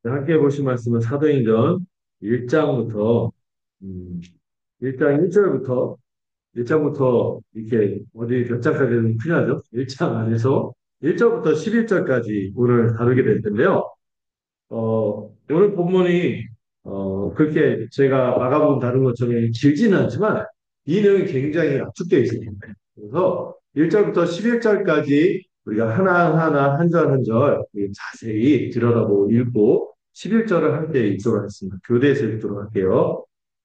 함께 보신 말씀은 사도행전 1장부터 1장 1절부터 1장부터 이렇게 어디 몇 장까지는 필요하죠? 1장 안에서 1절부터 11절까지 오늘 다루게 될 텐데요. 오늘 본문이 그렇게 제가 마가복음 다룬 것처럼 길지는 않지만 이 내용이 굉장히 압축되어 있습니다. 그래서 1절부터 11절까지 우리가 하나하나 한 절 한 절 자세히 들여다보고 읽고 11절을 함께 읽도록 하겠습니다. 교대에서 읽도록 할게요.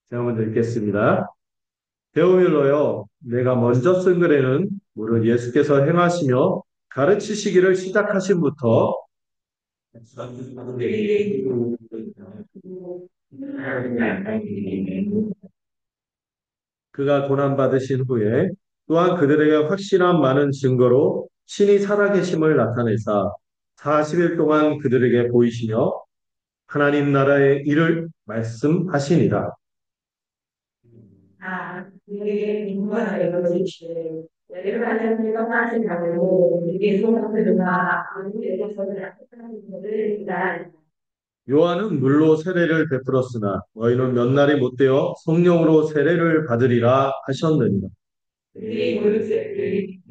제가 먼저 읽겠습니다. 데오밀러여, 내가 먼저 쓴 글에는 무릇 예수께서 행하시며 가르치시기를 시작하신부터 그가 고난받으신 후에 또한 그들에게 확실한 많은 증거로 신이 살아계심을 나타내사 40일 동안 그들에게 보이시며 하나님 나라의 일을 말씀하시니라. 이게 민구가 이루어지시되 내려가는 일과 빠진다고 이게 소문들과 한국에서 하는 것을 기다린다. 요한은 물로 세례를 베풀었으나 너희는 몇 날이 못되어 성령으로 세례를 받으리라 하셨느니라. 이 물색이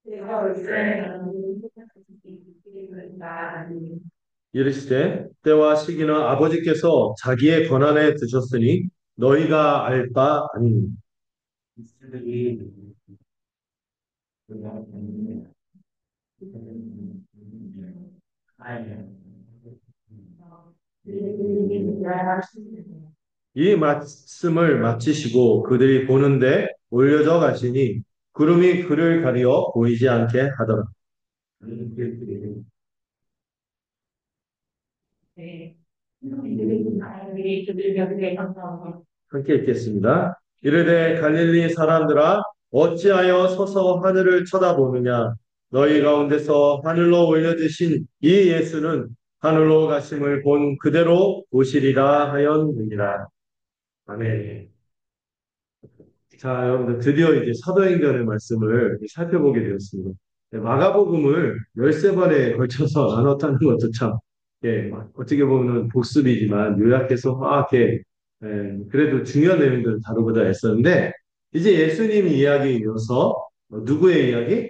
내가 올때 이르시되 때와 시기는 아버지께서 자기의 권한에 두셨으니 너희가 알 바 아니니. 이 말씀을 마치시고 그들이 보는데 올려져 가시니 구름이 그를 가리어 보이지 않게 하더라. 함께 읽겠습니다. 이르되 갈릴리 사람들아 어찌하여 서서 하늘을 쳐다보느냐 너희 가운데서 하늘로 올려지신 이 예수는 하늘로 가심을 본 그대로 오시리라 하였느니라. 아멘. 자, 여러분들 드디어 이제 사도행전의 말씀을 살펴보게 되었습니다. 네, 마가복음을 13번에 걸쳐서 나눴다는 것도 참, 예, 어떻게 보면 복습이지만 요약해서 막 이렇게, 그래도 중요한 내용들을 다루고자 했었는데, 이제 예수님 이야기에 이어서 누구의 이야기?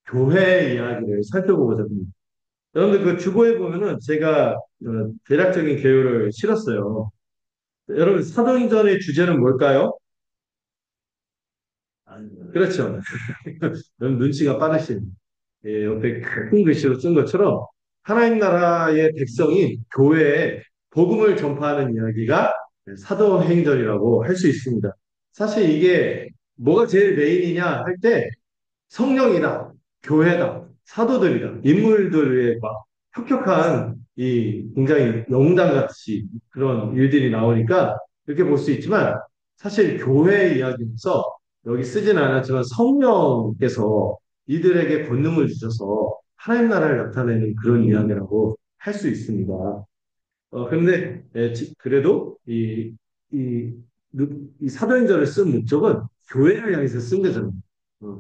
교회의 이야기를 살펴보고자 합니다. 여러분들 그 주보에 보면은 제가 대략적인 개요를 실었어요. 여러분 사도행전의 주제는 뭘까요? 그렇죠. 너무 눈치가 빠르신, 예, 옆에 큰 글씨로 쓴 것처럼 하나님 나라의 백성이 교회에 복음을 전파하는 이야기가 사도행전이라고 할 수 있습니다. 사실 이게 뭐가 제일 메인이냐 할 때 성령이다, 교회다, 사도들이다, 인물들의 막 혁혁한 이 굉장히 영웅담같이 그런 일들이 나오니까 이렇게 볼 수 있지만 사실 교회 이야기에서 여기 쓰진 않았지만 성령께서 이들에게 권능을 주셔서 하나님 나라를 나타내는 그런 이야기라고 할 수 있습니다. 그런데 그래도 이 사도행전을 쓴 목적은 교회를 향해서 쓴 거잖아요.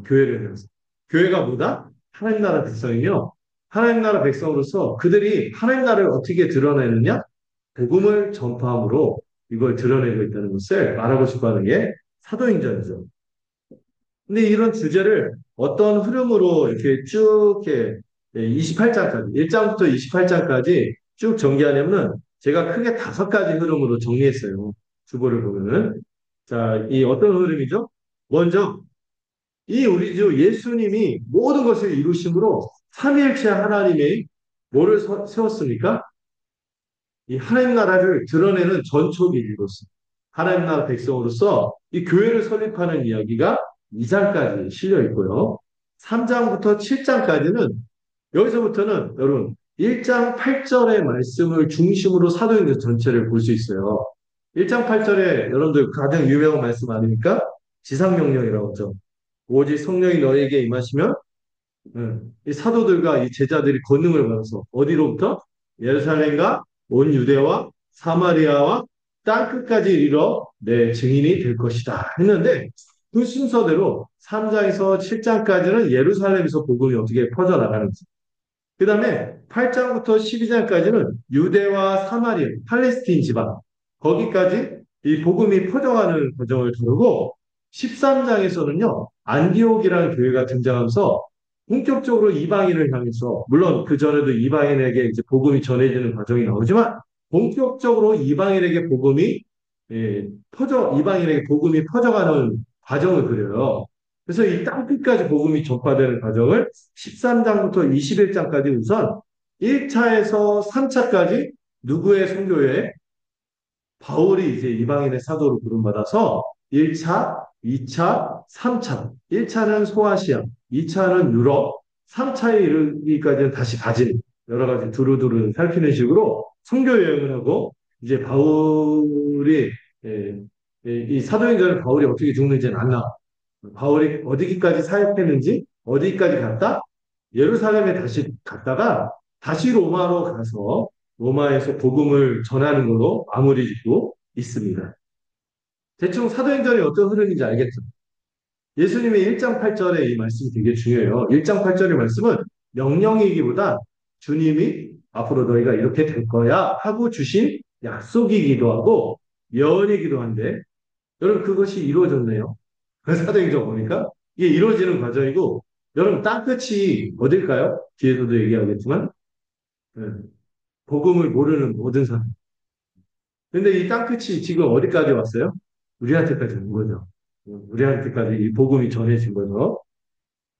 교회를 향해서. 교회가 뭐다? 하나님 나라 백성이요. 하나님 나라 백성으로서 그들이 하나님 나라를 어떻게 드러내느냐? 복음을 전파함으로 이걸 드러내고 있다는 것을 말하고 싶어 하는 게 사도행전이죠. 근데 이런 주제를 어떤 흐름으로 이렇게 쭉 이렇게 28장까지, 1장부터 28장까지 쭉 전개하냐면 제가 크게 5가지 흐름으로 정리했어요. 주보를 보면은. 자, 이 어떤 흐름이죠? 먼저, 이 우리 주 예수님이 모든 것을 이루심으로 삼위일체 하나님의 뭐를 세웠습니까? 이 하나님 나라를 드러내는 전초기이로서 하나님 나라 백성으로서 이 교회를 설립하는 이야기가 2장까지 실려 있고요. 3장부터 7장까지는 여기서부터는 여러분 1장 8절의 말씀을 중심으로 사도행전 전체를 볼 수 있어요. 1장 8절에 여러분들 가장 유명한 말씀 아닙니까? 지상명령이라고 하죠. 오직 성령이 너에게 임하시면 이 사도들과 이 제자들이 권능을 받아서 어디로부터? 예루살렘과 온 유대와 사마리아와 땅끝까지 이르러 내 증인이 될 것이다 했는데 그 순서대로 3장에서 7장까지는 예루살렘에서 복음이 어떻게 퍼져나가는지 그 다음에 8장부터 12장까지는 유대와 사마리아, 팔레스틴 지방, 거기까지 이 복음이 퍼져가는 과정을 다루고 13장에서는요, 안디옥이라는 교회가 등장하면서 본격적으로 이방인을 향해서, 물론 그 전에도 이방인에게 이제 복음이 전해지는 과정이 나오지만, 본격적으로 이방인에게 복음이, 이방인에게 복음이 퍼져가는 과정을 그려요. 그래서 이 땅끝까지 복음이 전파되는 과정을 13장부터 21장까지 우선 1차에서 3차까지 누구의 선교에 바울이 이제 이방인의 사도로 부름받아서 1차, 2차, 3차. 1차는 소아시아, 2차는 유럽, 3차에 이르기까지는 다시 가진 여러 가지 두루두루 살피는 식으로 선교 여행을 하고 이제 바울이 예, 이 사도행전에 바울이 어떻게 죽는지는 안 나와. 바울이 어디까지 사역했는지 어디까지 갔다 예루살렘에 다시 갔다가 다시 로마로 가서 로마에서 복음을 전하는 걸로 마무리 짓고 있습니다. 대충 사도행전이 어떤 흐름인지 알겠죠? 예수님의 1장 8절의 이 말씀이 되게 중요해요. 1장 8절의 말씀은 명령이기보다 주님이 앞으로 너희가 이렇게 될 거야 하고 주신 약속이기도 하고 예언이기도 한데 여러분 그것이 이루어졌네요. 사도행전 보니까 이게 이루어지는 과정이고 여러분 땅끝이 어딜까요? 뒤에서도 얘기하겠지만 네. 복음을 모르는 모든 사람. 근데 이 땅끝이 지금 어디까지 왔어요? 우리한테까지 온 거죠. 우리한테까지 이 복음이 전해진 거죠.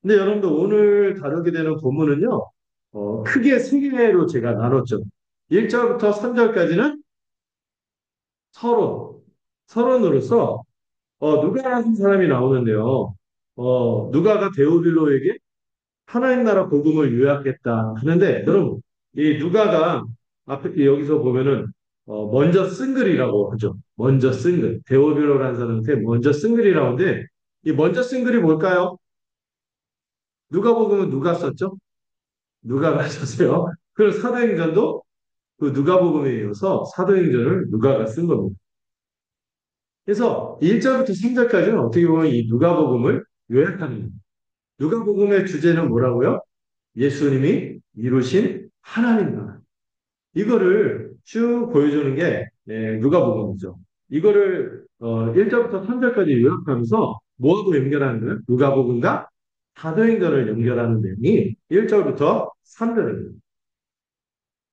근데 여러분들 오늘 다루게 되는 본문은요, 크게 세 개로 제가 나눴죠. 1절부터 3절까지는 서론, 서론으로서, 누가라는 사람이 나오는데요. 누가가 데오빌로에게 하나님 나라 복음을 요약했다 하는데 여러분 이 누가가 앞에 여기서 보면은 먼저 쓴 글이라고 하죠. 먼저 쓴 글. 데오빌로라는 사람한테 먼저 쓴 글이라고 하는데 이 먼저 쓴 글이 뭘까요? 누가복음은 누가 썼죠? 누가가 썼어요. 그래서 사도행전도 그 누가복음에 이어서 사도행전을 누가가 쓴 겁니다. 그래서 1절부터 3절까지는 어떻게 보면 이 누가복음을 요약하는 겁니다. 누가복음의 주제는 뭐라고요? 예수님이 이루신 하나님 나라. 이거를 쭉 보여주는 게 누가복음이죠. 이거를 1절부터 3절까지 요약하면서 뭐하고 연결하는 거예요? 누가복음과 사도행전을 연결하는 내용이 1절부터 3절입니다.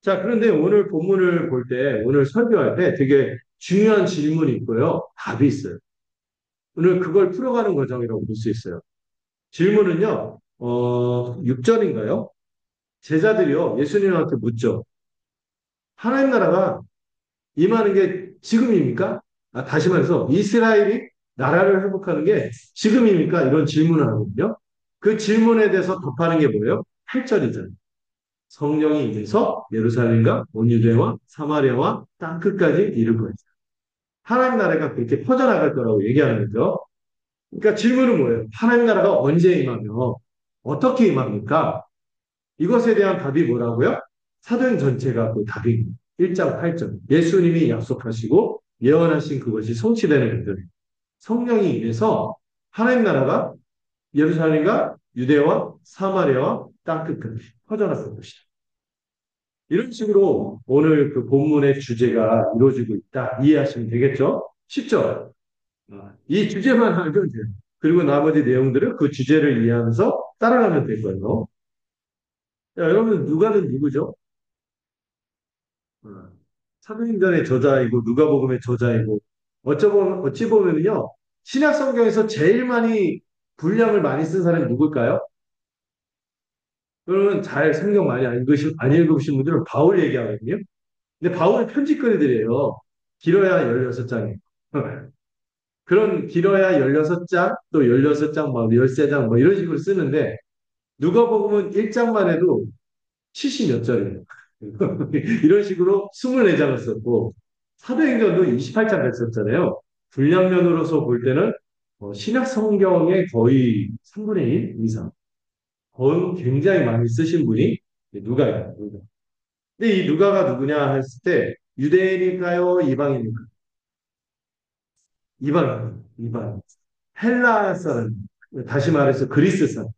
자, 그런데 오늘 본문을 볼 때, 오늘 설교할 때 되게 중요한 질문이 있고요. 답이 있어요. 오늘 그걸 풀어가는 과정이라고 볼 수 있어요. 질문은요, 6절인가요? 제자들이요, 예수님한테 묻죠. 하나님 나라가 임하는 게 지금입니까? 다시 말해서 이스라엘이 나라를 회복하는 게 지금입니까? 이런 질문을 하거든요. 그 질문에 대해서 답하는 게 뭐예요? 8절이잖아요. 성령이 임해서 예루살렘과 온 유대와 사마리아와 땅끝까지 이룰 거예요. 하나님 나라가 그렇게 퍼져나갈 거라고 얘기하는 거죠. 그러니까 질문은 뭐예요? 하나님 나라가 언제 임하며 어떻게 임합니까? 이것에 대한 답이 뭐라고요? 사도행 전체가 그 답입니다. 1장 8절. 예수님이 약속하시고 예언하신 그것이 성취되는 것들. 성령이 임해서 하나님 나라가 예루살렘과 유대와 사마리아와 땅끝까지 퍼져나갈 것이다. 이런 식으로 오늘 그 본문의 주제가 이루어지고 있다. 이해하시면 되겠죠? 쉽죠? 이 주제만 알면 돼요. 그리고 나머지 내용들은 그 주제를 이해하면서 따라가면 될 거예요. 자, 여러분, 누가는 누구죠? 어, 사도행전의 저자이고 누가복음의 저자이고 어찌 보면요 신약 성경에서 제일 많이 분량을 많이 쓴 사람이 누굴까요? 그러면 잘 성경 많이 안 읽으신 분들은 바울 얘기하거든요. 근데 바울은 편집글들이에요. 길어야 16장이에요. 그런 길어야 16장 또 16장 막 13장 뭐 이런 식으로 쓰는데 누가복음은 1장만 해도 70 몇 절이에요. 이런 식으로 24장을 썼고 사도행전도 28장 썼잖아요. 분량면으로서 볼 때는 신약 성경의 거의 3분의 1 이상 거의 굉장히 많이 쓰신 분이 누가예요. 누가. 근데 이 누가가 누구냐 했을 때 유대인일까요? 이방인일까요? 이방인. 이방인. 헬라 사람. 다시 말해서 그리스 사람.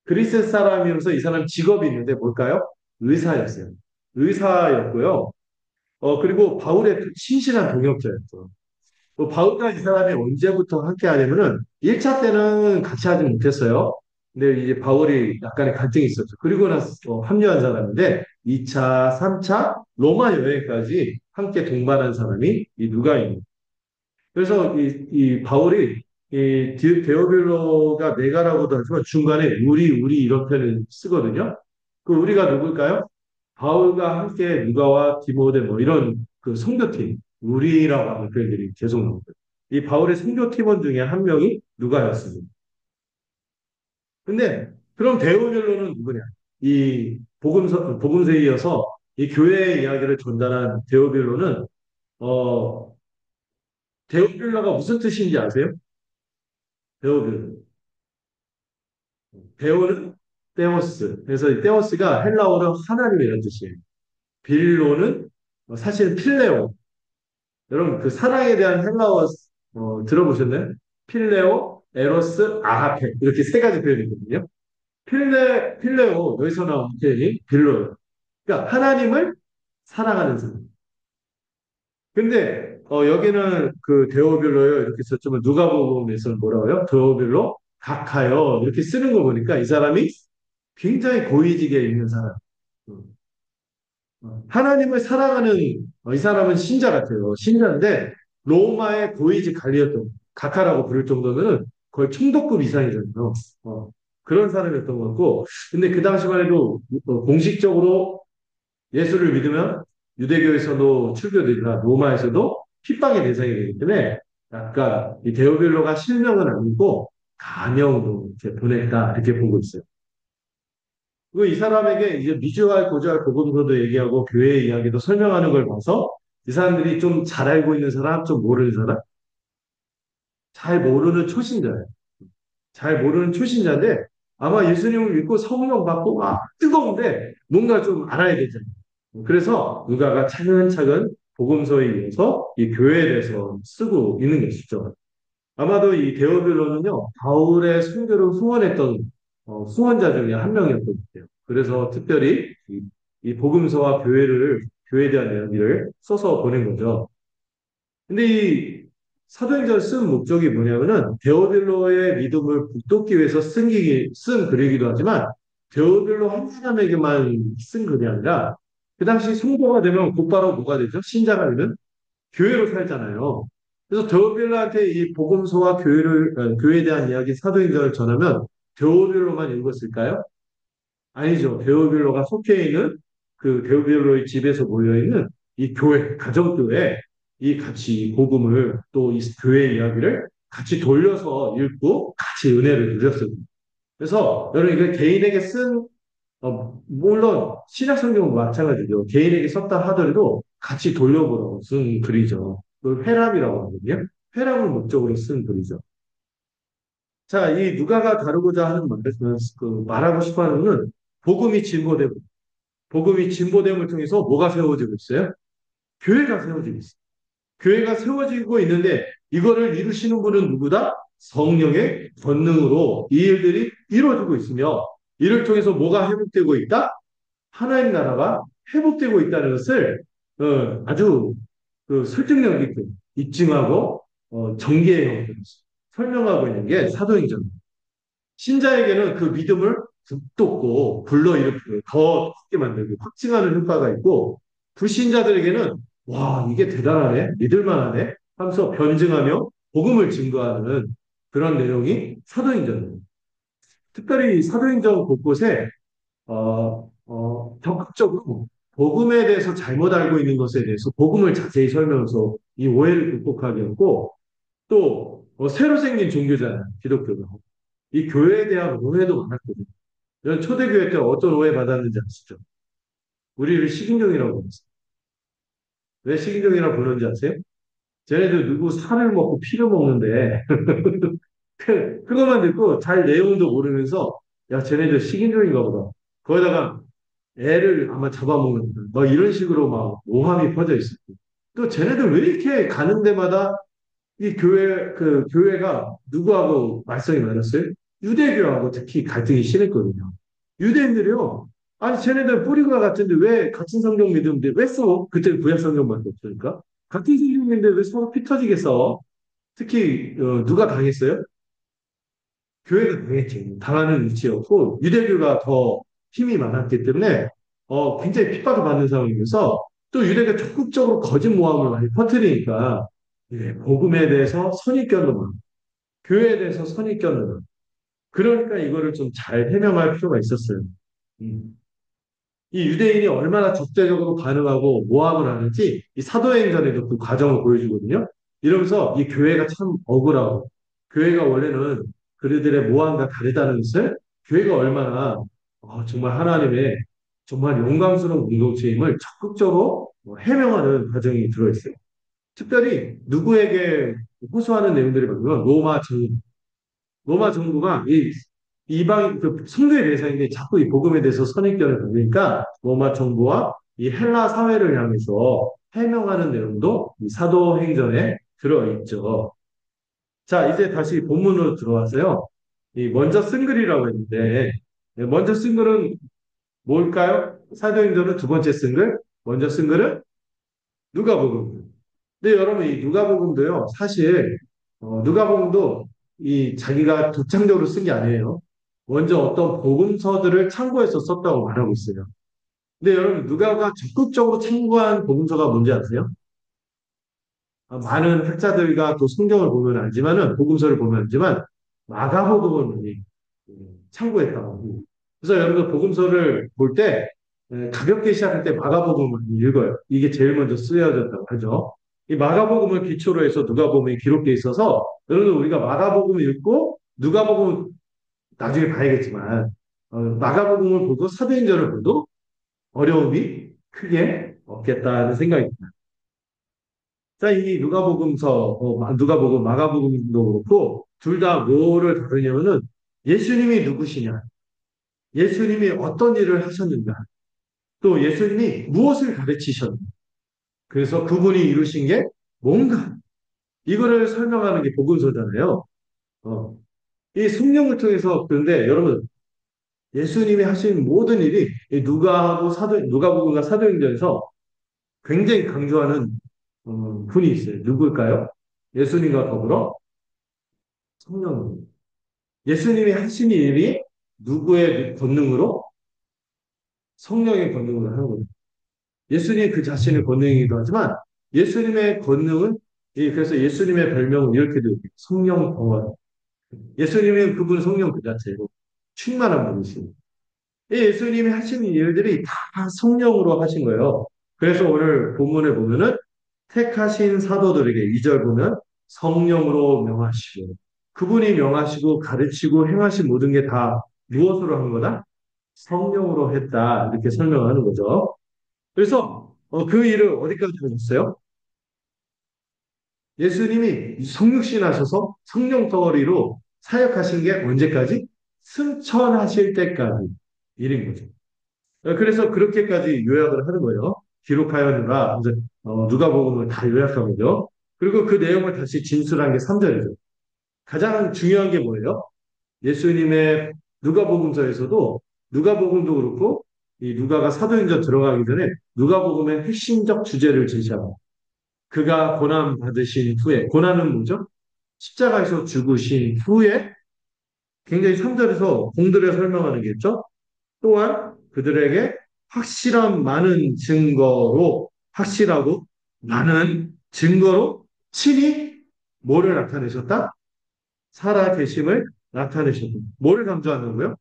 그리스 사람이면서 이 사람 직업이 있는데 뭘까요? 의사였어요. 의사였고요. 그리고 바울의 신실한 동역자였죠. 바울과 이 사람이 언제부터 함께 하냐면은 1차 때는 같이 하지 못했어요. 근데 이제 바울이 약간의 갈등이 있었죠. 그리고 나서 합류한 사람인데 2차, 3차 로마 여행까지 함께 동반한 사람이 이 누가입니다. 그래서 이 바울이 데오빌로가 내가라고도 하지만 중간에 우리 이런 표현을 쓰거든요. 그 우리가 누굴까요? 바울과 함께 누가와 디모데 뭐 이런 그 선교팀 우리라고 하는 표현들이 계속 나오고요. 이 바울의 선교팀원 중에 한 명이 누가였습니다. 근데 그럼 데오빌로는 누구냐? 이 복음서에 이어서 이 교회의 이야기를 전달한 데오빌로는 어 데오빌로가 무슨 뜻인지 아세요? 데오빌로. 데오는 테오스. 그래서 이 테오스가 헬라어로 하나님이라는 뜻이에요. 빌로는 사실 필레오. 여러분 그 사랑에 대한 헬라어 들어보셨나요? 필레오, 에로스, 아하페 이렇게 세 가지 표현이거든요. 필레오 여기서 나온 표현이 빌로예요. 그러니까 하나님을 사랑하는 사람. 근데 여기는 그 데오빌로요 이렇게 썼지만 누가복음에서는 뭐라고요? 데오빌로 각하여 이렇게 쓰는 거 보니까 이 사람이 굉장히 고위직에 있는 사람. 음. 하나님을 사랑하는 이 사람은 신자 같아요. 신자인데 로마의 고위직 관리였던 각하라고 부를 정도면은 거의 총독급 이상이잖아요. 그런 사람이었던 것 같고, 근데 그 당시만 해도 공식적으로 예수를 믿으면 유대교에서도 출교되지만 로마에서도 핍박의 대상이 되기 때문에 약간 이 데오빌로가 실명은 아니고 가명으로 이렇게 보냈다 이렇게 보고 있어요. 그리고 이 사람에게 이제 미주알, 고주알, 복음서도 얘기하고 교회 이야기도 설명하는 걸 봐서 이 사람들이 좀 잘 알고 있는 사람, 좀 모르는 사람, 잘 모르는 초신자예요. 잘 모르는 초신자인데 아마 예수님을 믿고 성령 받고 막 뜨거운데 뭔가 좀 알아야 되잖아요. 그래서 누가가 차근차근 복음서에 의해서 이 교회에 대해서 쓰고 있는 것이죠. 아마도 이 데오빌로는요, 바울의 순교를 후원했던 후원자 중에 한 명이었던 것 같아요. 그래서 특별히 이 복음서와 교회에 대한 이야기를 써서 보낸 거죠. 근데 이 사도행전을 쓴 목적이 뭐냐면은 데오빌로의 믿음을 북돋기 위해서 쓴 글이기도 하지만 데오빌로 한 사람에게만 쓴 글이 아니라 그 당시 성도가 되면 곧바로 뭐가 되죠? 신자가 되면 교회로 살잖아요. 그래서 데오빌로한테 이 복음서와 교회에 대한 이야기 사도행전을 전하면 데오빌로만 읽었을까요? 아니죠. 데오빌로가 속해 있는 그 데오빌로의 집에서 모여 있는 이 교회, 가정교회, 이 같이 복음을 또 이 교회 이야기를 같이 돌려서 읽고 같이 은혜를 누렸습니다. 그래서 여러분 이게 개인에게 쓴 물론 신약 성경은 마찬가지죠. 개인에게 썼다 하더라도 같이 돌려보라고 쓴 글이죠. 그걸 회람이라고 하거든요. 회람을 목적으로 쓴 글이죠. 자, 이 누가가 다루고자 하는 말하고 싶어 하는 건 복음이 진보됨을 통해서 뭐가 세워지고 있어요? 교회가 세워지고 있어요. 교회가 세워지고 있는데 이거를 이루시는 분은 누구다? 성령의 권능으로 이 일들이 이루어지고 있으며 이를 통해서 뭐가 회복되고 있다? 하나님 나라가 회복되고 있다는 것을 아주 그 설득력 있게 입증하고 전개의 형태로 설명하고 있는 게 사도행전입니다. 신자에게는 그 믿음을 북돋고 불러일으키고 더 크게 만들고 확증하는 효과가 있고 불신자들에게는 와 이게 대단하네 믿을만하네 하면서 변증하며 복음을 증거하는 그런 내용이 사도행전입니다. 특별히 사도행전 곳곳에 적극적으로 복음에 대해서 잘못 알고 있는 것에 대해서 복음을 자세히 설명해서 이 오해를 극복하게 했고 또 새로 생긴 종교잖아요 기독교가 이 교회에 대한 오해도 많았거든요. 저는 초대교회 때 어떤 오해 받았는지 아시죠? 우리를 식인종이라고 했어요. 왜 식인종이라고 부르는지 아세요? 쟤네들 누구 살을 먹고 피를 먹는데 그것만 듣고 잘 내용도 모르면서 야 쟤네들 식인종인가 보다. 거기다가 애를 아마 잡아먹는다. 막 이런 식으로 막 오함이 퍼져 있어요. 또 쟤네들 왜 이렇게 가는 데마다 이 교회가 누구하고 말썽이 많았어요? 유대교하고 특히 갈등이 심했거든요. 유대인들이요. 아니, 쟤네들 뿌리가 같은데 왜 같은 성경 믿는데 왜 써? 그때 구약 성경밖에 없으니까. 같은 성경인데 왜 서로 피 터지겠어? 특히 누가 당했어요? 교회가 당했지. 당하는 위치였고 유대교가 더 힘이 많았기 때문에 굉장히 핍박을 받는 상황이면서 또 유대가 적극적으로 거짓 모함을 많이 퍼뜨리니까 예, 복음에 대해서 선입견도 교회에 대해서 선입견을 그러니까 이거를 좀 잘 해명할 필요가 있었어요. 음. 이 유대인이 얼마나 적대적으로 반응하고 모함을 하는지 이 사도행전에도 그 과정을 보여주거든요. 이러면서 이 교회가 참 억울하고 교회가 원래는 그들의 모함과 다르다는 것을 교회가 얼마나 정말 하나님의 정말 영광스러운 공동체임을 적극적으로 해명하는 과정이 들어있어요. 특별히 누구에게 호소하는 내용들이 보면 로마 정부가 이 이방 그 선교의 대상인데 자꾸 이 복음에 대해서 선입견을 보니까 로마 정부와 이 헬라 사회를 향해서 해명하는 내용도 이 사도행전에 들어있죠. 자, 이제 다시 본문으로 들어와서요. 이 먼저 쓴 글이라고 했는데 먼저 쓴 글은 뭘까요? 사도행전은 두 번째 쓴 글. 먼저 쓴 글은 누가복음. 근데 여러분 이 누가복음도요. 사실 누가복음도 이 자기가 독창적으로 쓴 게 아니에요. 먼저 어떤 복음서들을 참고해서 썼다고 말하고 있어요. 근데 여러분 누가가 적극적으로 참고한 복음서가 뭔지 아세요? 많은 학자들과 또 성경을 보면 알지만은 복음서를 보면 알지만 마가복음을 많이 참고했다고. 그래서 여러분 복음서를 볼 때 가볍게 시작할 때 마가복음을 읽어요. 이게 제일 먼저 쓰여졌다고 하죠. 이 마가복음을 기초로 해서 누가복음이 기록되어 있어서 여러분 우리가 마가복음을 읽고 누가복음을 나중에 봐야겠지만 마가복음을 보고 사도행전을 보도 어려움이 크게 없겠다는 생각이 듭니다. 자, 이 누가복음서, 누가복음, 마가복음도 그렇고 둘 다 뭐를 다루냐면은 예수님이 누구시냐, 예수님이 어떤 일을 하셨는가, 또 예수님이 무엇을 가르치셨는가, 그래서 그분이 이루신 게 뭔가 이거를 설명하는 게 복음서잖아요. 어, 이 성령을 통해서 그런데 여러분 예수님이 하신 모든 일이 이 누가복음과 사도행전에서 굉장히 강조하는 분이 있어요. 누굴까요? 예수님과 더불어 성령님. 예수님이 하신 일이 누구의 권능으로? 성령의 권능으로 하는 거예요. 예수님 그 자신의 권능이기도 하지만 예수님의 권능은 그래서 예수님의 별명은 이렇게 되어요. 성령 덩어리. 예수님은 그분 성령 그 자체로 충만한 분이십니다. 이 예수님이 하시는 일들이 다 성령으로 하신 거예요. 그래서 오늘 본문에 보면은 택하신 사도들에게 2절 보면 성령으로 명하시고 그분이 명하시고 가르치고 행하신 모든 게 다 무엇으로 한 거다? 성령으로 했다. 이렇게 설명하는 거죠. 그래서 그 일을 어디까지 하셨어요? 예수님이 성육신 하셔서 성령 덩어리로 사역하신 게 언제까지? 승천하실 때까지 일인 거죠. 그래서 그렇게까지 요약을 하는 거예요. 기록하였느라 이제 누가복음을 다 요약한 거죠. 그리고 그 내용을 다시 진술한 게 3절이죠. 가장 중요한 게 뭐예요? 예수님의 누가복음서에서도 누가복음도 그렇고 이 누가가 사도행전 들어가기 전에 누가복음의 핵심적 주제를 제시하고 그가 고난 받으신 후에 고난은 뭐죠? 십자가에서 죽으신 후에 굉장히 3절에서 공들여 설명하는 게 있죠. 또한 그들에게 확실한 많은 증거로 확실하고 많은 증거로 친히 뭐를 나타내셨다? 살아 계심을 나타내셨다. 뭐를 강조하는 거요?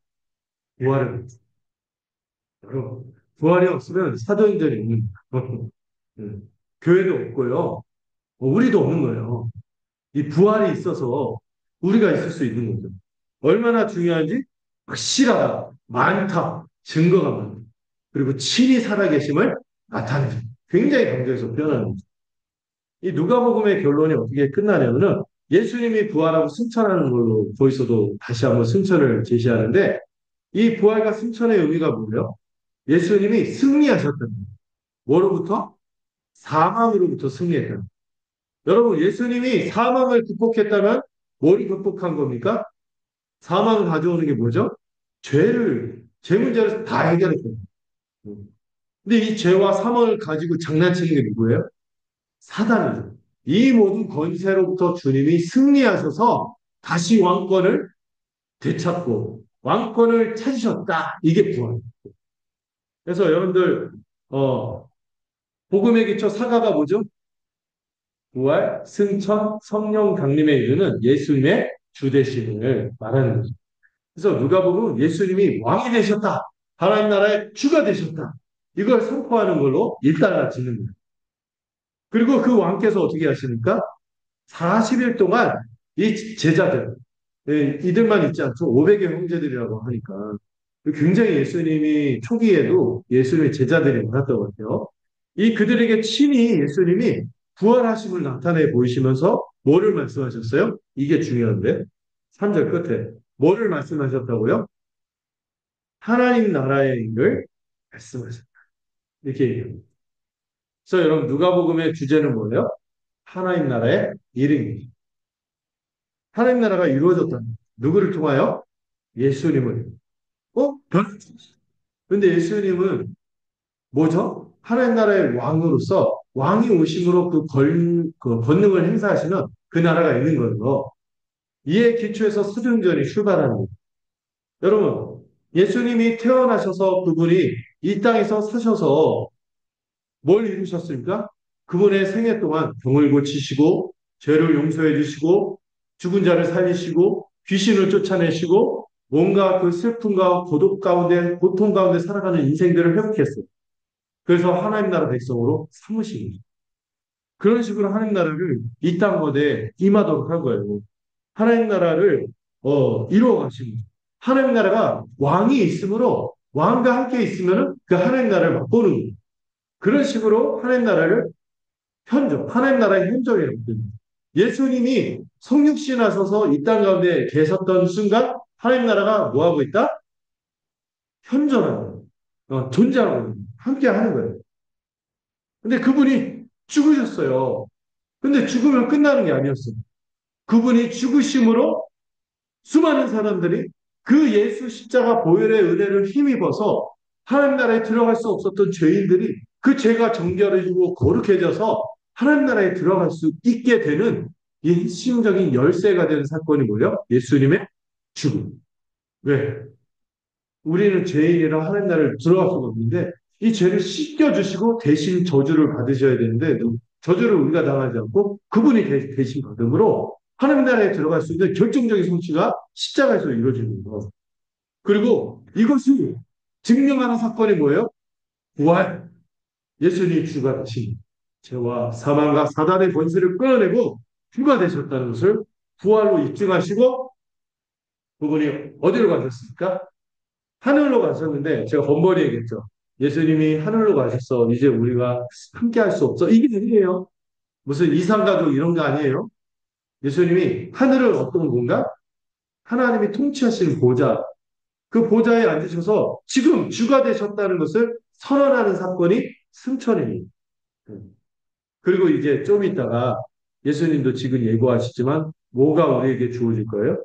부활을. 여러분, 부활이 없으면 사도행전이 없는 거예요. 교회도 없고요. 우리도 없는 거예요. 이 부활이 있어서 우리가 있을 수 있는 거죠. 얼마나 중요한지 확실하다, 많다, 증거가 많다. 그리고 친히 살아계심을 나타내죠. 굉장히 강조해서 표현하는 거죠. 이 누가복음의 결론이 어떻게 끝나냐면은 예수님이 부활하고 승천하는 걸로 거기서도 다시 한번 승천을 제시하는데 이 부활과 승천의 의미가 뭐예요? 예수님이 승리하셨다는 거예요. 뭐로부터? 사망으로부터 승리했다는 거예요. 여러분, 예수님이 사망을 극복했다면 뭘 극복한 겁니까? 사망을 가져오는 게 뭐죠? 죄 문제를 다 해결했어요. 음. 근데 이 죄와 사망을 가지고 장난치는 게 누구예요? 사단이죠. 이 모든 권세로부터 주님이 승리하셔서 다시 왕권을 되찾고 왕권을 찾으셨다. 이게 부활. 그래서 여러분들 복음의 기초 사과가 뭐죠? 부활, 승천, 성령 강림에 이르는 예수님의 주되심을 말하는 거죠. 그래서 누가 보면 예수님이 왕이 되셨다. 하나님 나라의 주가 되셨다. 이걸 선포하는 걸로 일단을 짓는 거예요. 그리고 그 왕께서 어떻게 하십니까? 40일 동안 이 제자들, 이들만 있지 않죠. 500의 형제들이라고 하니까. 굉장히 예수님이 초기에도 예수님의 제자들이 많았던 것 같아요. 이 그들에게 친히 예수님이 부활하심을 나타내 보이시면서 뭐를 말씀하셨어요? 이게 중요한데. 3절 끝에. 뭐를 말씀하셨다고요? 하나님 나라의 일을 말씀하셨다. 이렇게 얘기합니다. 그래서 여러분 누가복음의 주제는 뭐예요? 하나님 나라의 일입니다. 하나님 나라가 이루어졌다. 누구를 통하여? 예수님을. 변. 근데 예수님은 뭐죠? 하나님 나라의 왕으로서 왕이 오심으로 그 권능을 행사하시는 그 나라가 있는 거예요. 이에 기초해서 사도행전이 출발하는 거예요. 여러분, 예수님이 태어나셔서 그분이 이 땅에서 사셔서 뭘 이루셨습니까? 그분의 생애 동안 병을 고치시고 죄를 용서해 주시고 죽은 자를 살리시고 귀신을 쫓아내시고 뭔가 그 슬픔과 고독 가운데 고통 가운데 살아가는 인생들을 회복했어요. 그래서 하나님 나라 백성으로 삼으신 거죠. 그런 식으로 하나님 나라를 이 땅 곳에 임하도록 한 거예요. 하나님 나라를 이루어 가신 거죠. 하나님 나라가 왕이 있으므로 왕과 함께 있으면 그 하나님 나라를 맛보는 거예요. 그런 식으로 하나님 나라를 하나님 나라의 현존이라고 합니다. 예수님이 성육신 하셔서 이 땅 가운데 계셨던 순간 하나님 나라가 뭐하고 있다? 현존하는 거예요. 존재하고 있는 거예요. 함께 하는 거예요. 근데 그분이 죽으셨어요. 근데 죽으면 끝나는 게 아니었어요. 그분이 죽으심으로 수많은 사람들이 그 예수 십자가 보혈의 은혜를 힘입어서 하나님 나라에 들어갈 수 없었던 죄인들이 그 죄가 정결해지고 거룩해져서 하나님 나라에 들어갈 수 있게 되는 이 시험적인 열쇠가 되는 사건이 뭐예요? 예수님의 죽음. 왜? 우리는 죄인이라 하나님 나라를 들어갈 수가 없는데 이 죄를 씻겨주시고 대신 저주를 받으셔야 되는데 저주를 우리가 당하지 않고 그분이 대신 받음으로 하나님 나라에 들어갈 수 있는 결정적인 성취가 십자가에서 이루어지는 거. 그리고 이것을 증명하는 사건이 뭐예요? 부활. 예수님이 주가 되신 죄와 사망과 사단의 권세를 끌어내고 주가 되셨다는 것을 부활로 입증하시고 그분이 어디로 가셨습니까? 하늘로 가셨는데 제가 번번이 얘기했죠. 예수님이 하늘로 가셨어. 이제 우리가 함께 할 수 없어. 이게 아니에요. 무슨 이상가족 이런 거 아니에요. 예수님이 하늘을 어떤 건가? 하나님이 통치하시는 보좌. 그 보좌에 앉으셔서 지금 주가 되셨다는 것을 선언하는 사건이 승천입니다. 그리고 이제 좀 있다가 예수님도 지금 예고하시지만 뭐가 우리에게 주어질 거예요?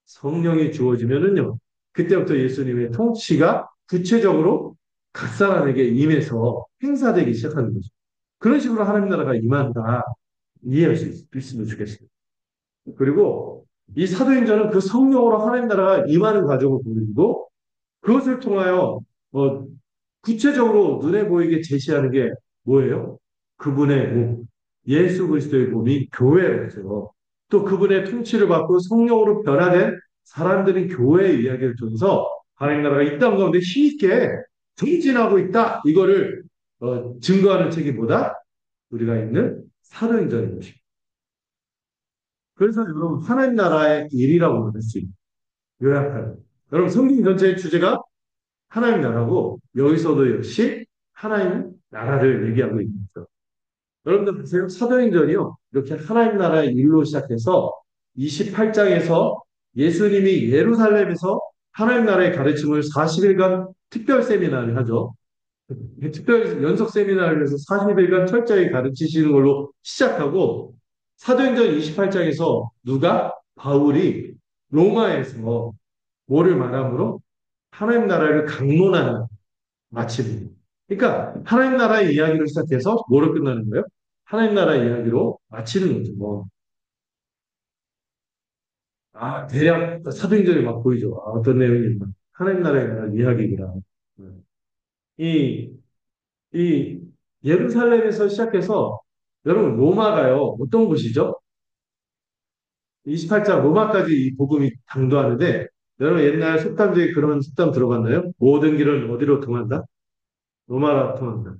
성령이 주어지면은요. 그때부터 예수님의 통치가 구체적으로 각 사람에게 임해서 행사되기 시작하는 거죠. 그런 식으로 하나님 나라가 임한다. 이해할 수 있으면 좋겠습니다. 그리고 이 사도행전은 그 성령으로 하나님 나라가 임하는 과정을 보여주고 그것을 통하여 구체적으로 눈에 보이게 제시하는 게 뭐예요? 그분의 몸, 예수 그리스도의 몸이 교회라서 또 그분의 통치를 받고 성령으로 변화된 사람들이 교회의 이야기를 통해서 하나님 나라가 이 땅 가운데 힘있게 정진하고 있다. 이거를 증거하는 책이 뭐다? 우리가 있는 사도행전인 것입니다. 그래서 여러분 하나님 나라의 일이라고 할 수 있는 요약하는 여러분 성경 전체의 주제가 하나님 나라고 여기서도 역시 하나님 나라를 얘기하고 있는 거죠. 여러분들 보세요. 사도행전이요. 이렇게 하나님 나라의 일로 시작해서 28장에서 예수님이 예루살렘에서 하나님 나라의 가르침을 40일간 특별 세미나를 하죠. 특별 연속 세미나를 해서 40일간 철저히 가르치시는 걸로 시작하고 사도행전 28장에서 누가? 바울이 로마에서 뭐를 말함으로 하나님 나라를 강론하는 마치는. 그러니까 하나님 나라의 이야기를 시작해서 뭐로 끝나는 거예요? 하나님 나라 이야기로 마치는 거죠. 뭐, 대략 사도행전이 막 보이죠. 어떤 내용이면 하나님 나라의 이야기구나. 음. 이, 이 예루살렘에서 시작해서 여러분 로마가요. 어떤 곳이죠? 28장 로마까지 이 복음이 당도하는데 여러분 옛날 속담 중에 그런 속담 들어봤나요? 모든 길은 어디로 통한다? 로마로 통한다.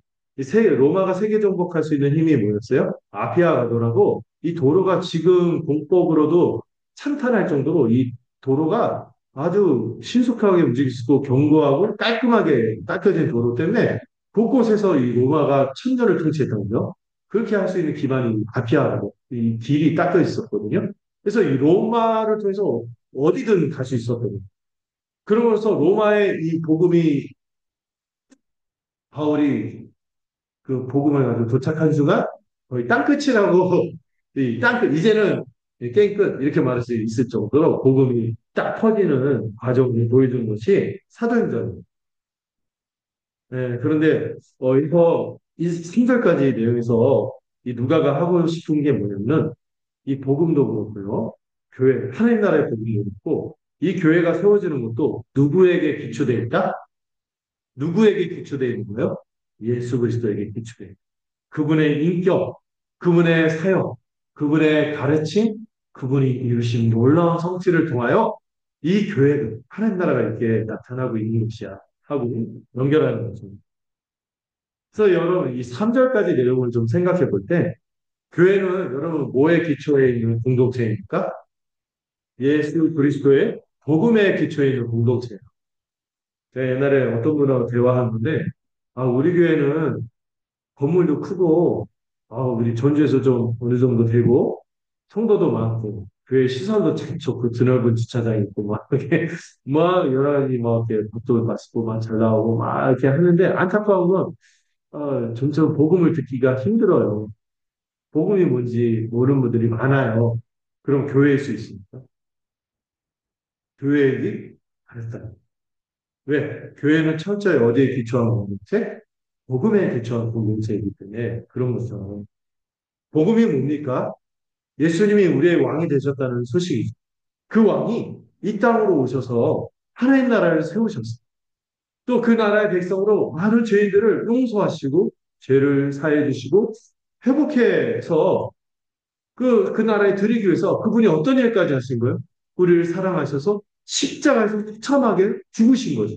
로마가 세계 정복할 수 있는 힘이 뭐였어요? 아피아 도라고 이 도로가 지금 공법으로도 찬탄할 정도로 이 도로가 아주 신속하게 움직일 수 있고 견고하고 깔끔하게 닦여진 도로 때문에 곳곳에서 이 로마가 천년을 통치했거든요. 그렇게 할 수 있는 기반이 아피아라고 이 길이 닦여 있었거든요. 그래서 이 로마를 통해서 어디든 갈 수 있었거든요. 그러면서 로마의 이 복음이 바울이 그 복음을 가지고 도착한 순간 거의 땅끝이라고 이 땅끝 이제는 게임 끝 이렇게 말할 수 있을 정도로 복음이 딱 퍼지는 과정을 보여준 것이 사도행전입니다. 네, 그런데 이거 이 3절까지 내용에서 이 누가가 하고 싶은 게 뭐냐면 이 복음도 그렇고요. 교회 하나님 나라의 복음도 그렇고 이 교회가 세워지는 것도 누구에게 기초되어 있다? 누구에게 기초되어 있는 거예요? 예수 그리스도에게 기초되어 있다. 그분의 인격, 그분의 사역, 그분의 가르침, 그분이 이루신 놀라운 성취를 통하여 이 교회는 하나님 나라가 이렇게 나타나고 있는 것이야 하고 연결하는 거죠. 그래서 여러분 이 3절까지 내용을 좀 생각해 볼 때 교회는 여러분 뭐에 기초해 있는 공동체입니까? 예수 그리스도의 복음에 기초해 있는 공동체예요. 제가 옛날에 어떤 분하고 대화하는데 우리 교회는 건물도 크고, 우리 전주에서 좀 어느 정도 되고, 성도도 많고, 교회 시설도 참 좋고, 드넓은 주차장 있고, 막, 이렇게, 막, 여러 가지, 막, 이렇게, 밥도 맛있고, 막, 잘 나오고, 막, 이렇게 하는데, 안타까운 건, 점점 복음을 듣기가 힘들어요. 복음이 뭔지 모르는 분들이 많아요. 그럼 교회일 수 있습니까? 교회이기 가르다. 왜? 교회는 철저히 어디에 기초한 공동체? 복음에 기초한 공동체이기 때문에 그런 거죠. 복음이 뭡니까? 예수님이 우리의 왕이 되셨다는 소식이죠. 그 왕이 이 땅으로 오셔서 하나님 나라를 세우셨어요. 또 그 나라의 백성으로 많은 죄인들을 용서하시고 죄를 사해 주시고 회복해서 그 나라에 드리기 위해서 그분이 어떤 일까지 하신 거예요? 우리를 사랑하셔서 십자가에서 처참하게 죽으신 거죠.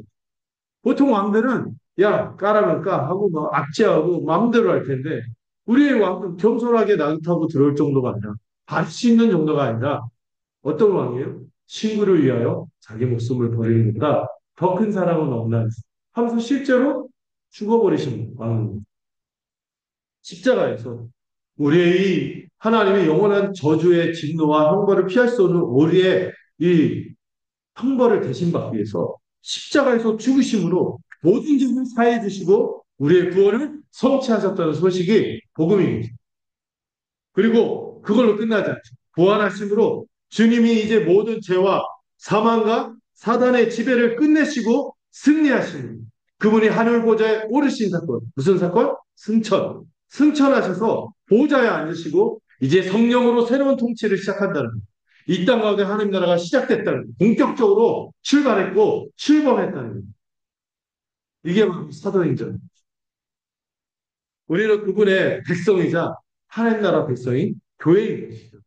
보통 왕들은 야 까라면 까 하고 막 압제하고 마음대로 할 텐데 우리의 왕은 겸손하게 나긋하고 들어올 정도가 아니라 받수 있는 정도가 아니라 어떤 왕이에요? 친구를 위하여 자기 목숨을 버리는 것보다 더 큰 사랑은 없나 하면서 실제로 죽어버리신 왕입니다. 십자가에서 우리의 이 하나님의 영원한 저주의 진노와 형벌을 피할 수 없는 우리의 이 형벌을 대신받기 위해서 십자가에서 죽으심으로 모든 죄를 사해 주시고 우리의 구원을 성취하셨다는 소식이 복음입니다. 그리고 그걸로 끝나지 않죠. 부활하심으로 주님이 이제 모든 죄와 사망과 사단의 지배를 끝내시고 승리하시는 그분이 하늘 보좌에 오르신 사건. 무슨 사건? 승천. 승천하셔서 보좌에 앉으시고 이제 성령으로 새로운 통치를 시작한다는 이 땅 가운데 하나님 나라가 시작됐다는 본격적으로 출발했고 출범했다는 이게 바로 사도행전. 우리는 그분의 백성이자 하나님 나라 백성인 교회인 것이죠.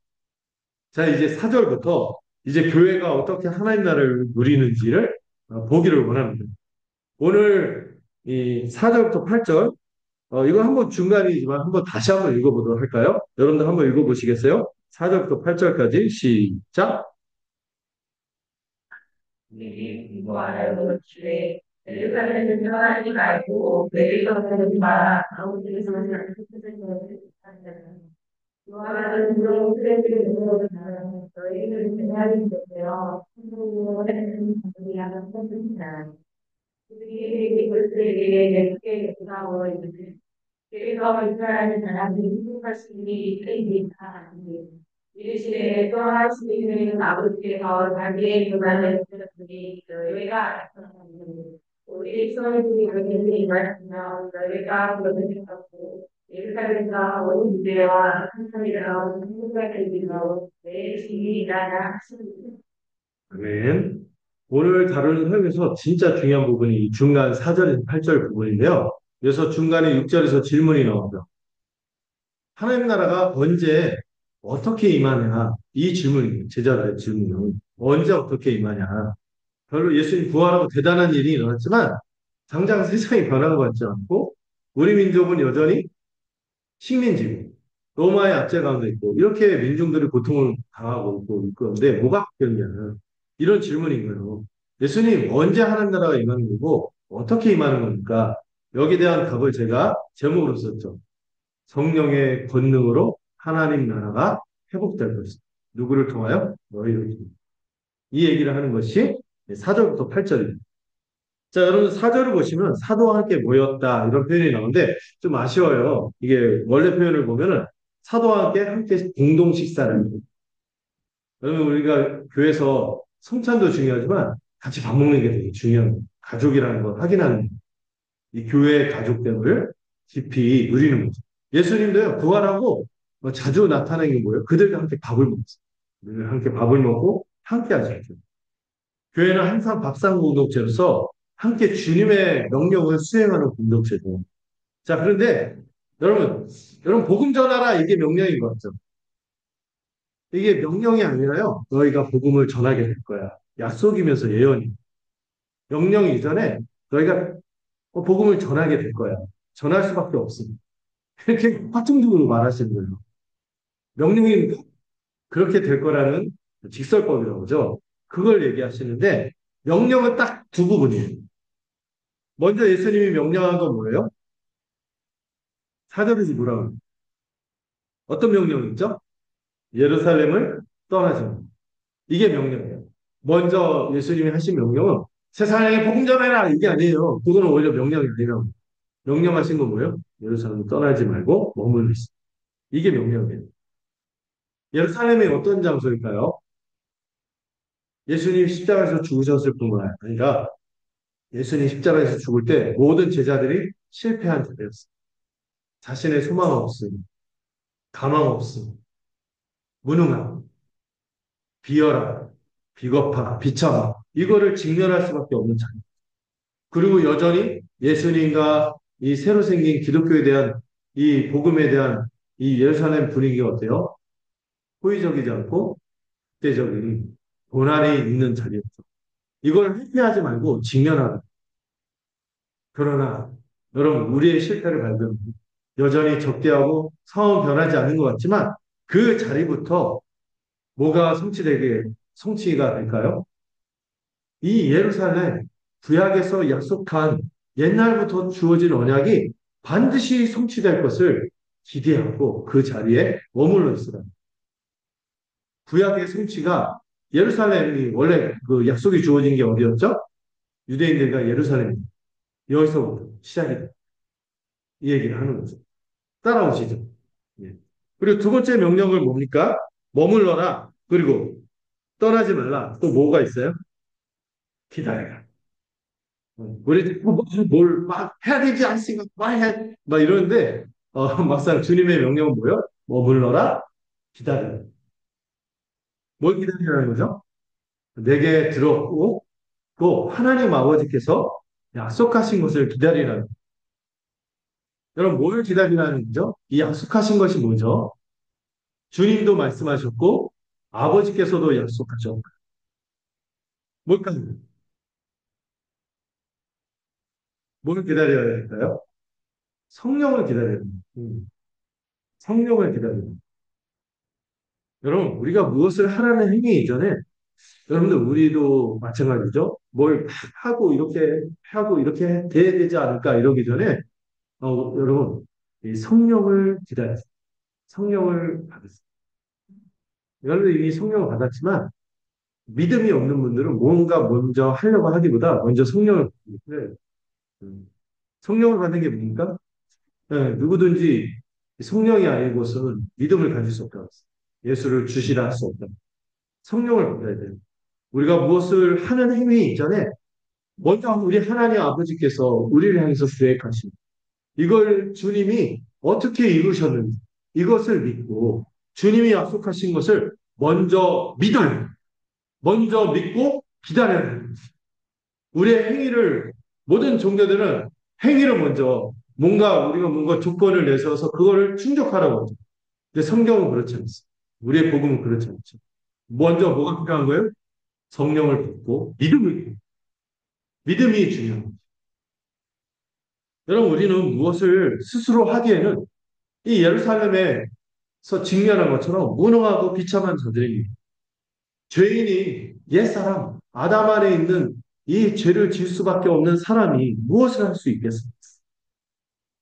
자, 이제 4절부터 이제 교회가 어떻게 하나님 나라를 누리는지를 보기를 원합니다. 오늘 이 4절부터 8절, 이거 한번 중간이지만 한번 다시 한번 읽어보도록 할까요? 여러분들 한번 읽어보시겠어요? 4절부터 8절까지 시작. 기도하여 주의 예루살렘을 떠나지 말고 메리서는 마 아우디에서는 요한은 그런 그들을 보고는 너희를 대하는 것이요 한국어는 우리 하는 것입니다. 그들이 그들에게 예쁘게 돌아오 있는데 그래서 이스라엘 사람들이 행복할 수 있는 일이다. 이르시되 떠나시는 아버지께서 자기의 교만을 주셨으니 너희가 나타나는 우리 성인들이 굉장히 말씀하면 너희가 그것을 갖고 예루살렘과 온 유대와 한산이라 한국까지로 내 주인이 나라 하시니 아멘. 오늘 다루는 설교에서 진짜 중요한 부분이 이 중간 4절에서 8절 부분인데요. 그래서 중간에 6절에서 질문이 나오죠. 하나님 나라가 언제 어떻게 임하냐? 이 질문이에요. 제자들의 질문은. 언제 어떻게 임하냐? 별로 예수님 부활하고 대단한 일이 일어났지만 당장 세상이 변한 것 같지 않고 우리 민족은 여전히 식민지, 로마의 압제 가운데 있고 이렇게 민중들이 고통을 당하고 있고 있는데 뭐가 바뀌었냐? 이런 질문인 거예요. 예수님 언제 하나님 나라가 임하는 거고 어떻게 임하는 겁니까? 여기에 대한 답을 제가 제목으로 썼죠. 성령의 권능으로 하나님 나라가 회복될 것이다. 누구를 통하여? 너희를 통하여. 이 얘기를 하는 것이 4절부터 8절입니다. 자, 여러분 사절을 보시면 사도와 함께 모였다 이런 표현이 나오는데 좀 아쉬워요. 이게 원래 표현을 보면은 사도와 함께 공동 식사를 합니다. 여러분 우리가 교회에서 성찬도 중요하지만 같이 밥 먹는 게 되게 중요한 거예요. 가족이라는 걸 확인하는 이 교회의 가족됨을 깊이 누리는 거죠. 예수님도요 부활하고 자주 나타나는 게 뭐예요? 그들과 함께 밥을 먹었어요. 늘 함께 밥을 먹고 함께 하셨죠. 교회는 항상 밥상 공동체로서 함께 주님의 명령을 수행하는 공동체죠. 자, 그런데 여러분 복음 전하라 이게 명령인 것 같죠? 이게 명령이 아니라요. 너희가 복음을 전하게 될 거야. 약속이면서 예언이. 명령 이전에 너희가 복음을 전하게 될 거야. 전할 수밖에 없습니다. 이렇게 확정적으로 말하시는 거예요. 명령입니까? 그렇게 될 거라는 직설법이라고 하죠. 그걸 얘기하시는데 명령은 딱 두 부분이에요. 먼저 예수님이 명령한 건 뭐예요? 사절에서 뭐라고 합니까? 어떤 명령이 있죠? 예루살렘을 떠나지 마. 이게 명령이에요. 먼저 예수님이 하신 명령은 세상에 복음 전해라 이게 아니에요. 그거는 오히려 명령이 아니라 명령하신 건 뭐예요? 예루살렘을 떠나지 말고 머물러 있어. 이게 명령이에요. 예루살렘이 어떤 장소일까요? 예수님 십자가에서 죽으셨을 뿐만 아니라 예수님 십자가에서 죽을 때 모든 제자들이 실패한 자리였어요. 자신의 소망 없음, 가망 없음, 무능함, 비열함, 비겁함, 비참함 이거를 직면할 수밖에 없는 자리. 그리고 여전히 예수님과 이 새로 생긴 기독교에 대한 이 복음에 대한 이 예루살렘 분위기가 어때요? 호의적이지 않고 극대적인 고난이 있는 자리였죠. 이걸 회피하지 말고 직면하라. 그러나 여러분 우리의 실패를 발견하고 여전히 적대하고 상황은 변하지 않는 것 같지만 그 자리부터 뭐가 성취가 될까요? 이 예루살렘 구약에서 약속한 옛날부터 주어진 언약이 반드시 성취될 것을 기대하고 그 자리에 머물러 있으라. 구약의 성취가 예루살렘이 원래 그 약속이 주어진 게 어디였죠? 유대인들과 예루살렘. 여기서부터 시작이 돼. 이 얘기를 하는 거죠. 따라오시죠. 예. 그리고 두 번째 명령을 뭡니까? 머물러라. 그리고 떠나지 말라. 또 뭐가 있어요? 기다려라. 우리 뭘막 해야 되지 않습니까? 막 해. 막 이러는데 막상 주님의 명령은 뭐예요? 머물러라. 기다려. 뭘 기다리라는 거죠? 내게 들었고 또 하나님 아버지께서 약속하신 것을 기다리라는 여러분 뭘 기다리라는 거죠? 이 약속하신 것이 뭐죠? 주님도 말씀하셨고 아버지께서도 약속하셨고 뭘까요? 뭘 기다려야 할까요? 성령을 기다려야 됩니다. 성령을 기다려야 됩니다. 여러분 우리가 무엇을 하라는 행위 이전에 여러분들 우리도 마찬가지죠. 뭘 하고 이렇게 돼야 되지 않을까 이러기 전에 여러분 이 성령을 기다려요. 성령을 받으세요. 여러분들 이미 성령을 받았지만 믿음이 없는 분들은 뭔가 먼저 하려고 하기보다 먼저 성령을 받으세요. 성령을 받는 게 뭡니까? 네, 누구든지 성령이 아니고서는 믿음을 가질 수 없다고 했어요. 예수를 주시라 할 수 없다. 성령을 받아야 돼요. 우리가 무엇을 하는 행위 이전에 먼저 우리 하나님 아버지께서 우리를 향해서 계획하신 이걸 주님이 어떻게 이루셨는지 이것을 믿고 주님이 약속하신 것을 먼저 믿어요. 먼저 믿고 기다려야 됩니다. 우리의 행위를 모든 종교들은 행위를 먼저 우리가 뭔가 조건을 내세워서 그거를 충족하라고 하죠. 근데 성경은 그렇지 않습니다. 우리의 복음은 그렇지 않죠. 먼저 뭐가 필요한 거예요? 성령을 받고 믿음이 중요합니다. 여러분 우리는 무엇을 스스로 하기에는 이 예루살렘에서 직면한 것처럼 무능하고 비참한 자들입니다. 죄인이 옛사람 아담 안에 있는 이 죄를 지을 수밖에 없는 사람이 무엇을 할 수 있겠습니까?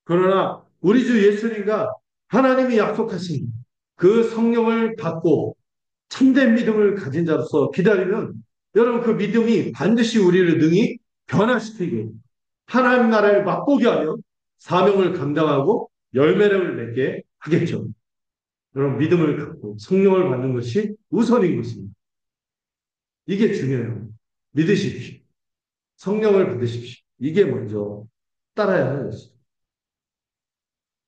그러나 우리 주 예수님과 하나님이 약속하신 그 성령을 받고 참된 믿음을 가진 자로서 기다리면 여러분 그 믿음이 반드시 우리를 능히 변화시키게 하나님 나라를 맛보게 하며 사명을 감당하고 열매를 맺게 하겠죠. 여러분 믿음을 갖고 성령을 받는 것이 우선인 것입니다. 이게 중요해요. 믿으십시오. 성령을 받으십시오. 이게 먼저 따라야 하는 것이죠.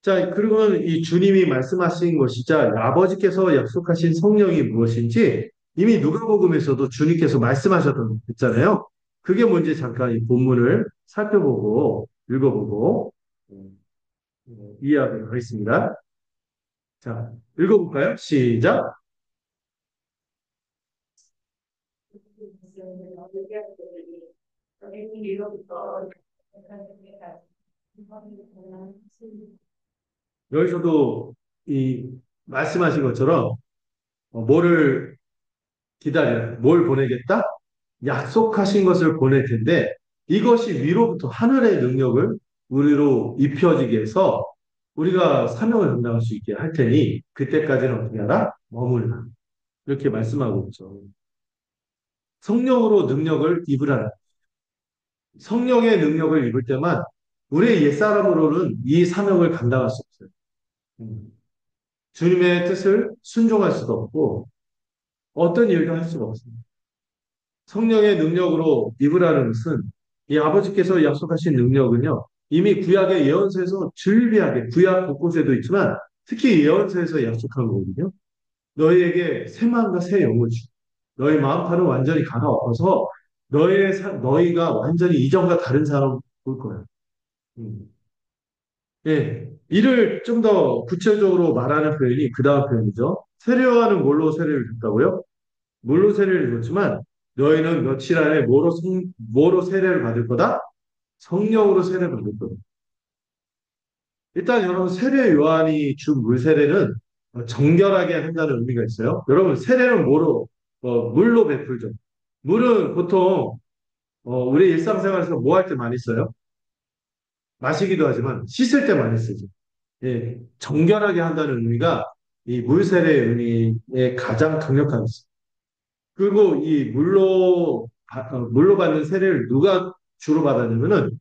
자, 그리고는 이 주님이 말씀하신 것이자 아버지께서 약속하신 성령이 무엇인지 이미 누가복음에서도 주님께서 말씀하셨던 거잖아요. 그게 뭔지 잠깐 이 본문을 살펴보고 읽어보고 이해하도록 하겠습니다. 자, 읽어볼까요? 시작. 여기서도 이 말씀하신 것처럼 뭐를 뭘 보내겠다? 약속하신 것을 보낼 텐데 이것이 위로부터 하늘의 능력을 우리로 입혀지게 해서 우리가 사명을 감당할 수 있게 할 테니 그때까지는 어떻게 하라? 머물라. 이렇게 말씀하고 있죠. 성령으로 능력을 입으라. 성령의 능력을 입을 때만 우리의 옛사람으로는 이 사명을 감당할 수 없어요. 음. 주님의 뜻을 순종할 수도 없고 어떤 일도 할 수가 없습니다. 성령의 능력으로 입으라는 것은 이 아버지께서 약속하신 능력은요. 이미 구약의 예언서에서 즐비하게 구약 곳곳에도 있지만 특히 예언서에서 약속한 거거든요. 너희에게 새 마음과 새 영을 주. 너희 마음판을 완전히 갈아엎어서 너희가 완전히 이전과 다른 사람 볼 거야. 음. 예, 이를 좀 더 구체적으로 말하는 표현이 그 다음 표현이죠. 세례요한은 뭘로 세례를 줬다고요? 물로 세례를 줬지만 너희는 며칠 안에 뭐로 세례를 받을 거다? 성령으로 세례를 받을 거다. 일단 여러분 세례 요한이 준 물 세례는 정결하게 한다는 의미가 있어요. 여러분 세례는 물로 베풀죠. 물은 보통 우리 일상생활에서 뭐 할 때 많이 써요? 마시기도 하지만 씻을 때 많이 쓰죠. 예, 정결하게 한다는 의미가 이 물 세례의 의미의 가장 강력한 것입니다. 그리고 이 물로 받는 세례를 누가 주로 받았냐면은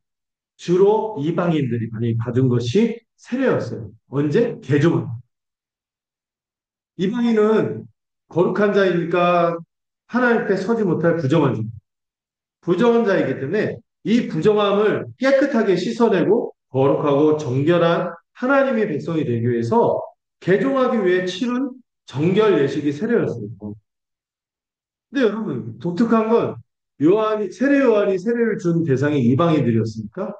주로 이방인들이 많이 받은 것이 세례였어요. 언제? 개종한. 이방인은 거룩한 자이니까 하나님 앞에 서지 못할 부정한 자. 부정한 자이기 때문에 이 부정함을 깨끗하게 씻어내고 거룩하고 정결한 하나님의 백성이 되기 위해서 개종하기 위해 치른 정결 예식이 세례였습니다. 근데 여러분, 독특한 건 세례 요한이 세례를 준 대상이 이방인들이었습니까?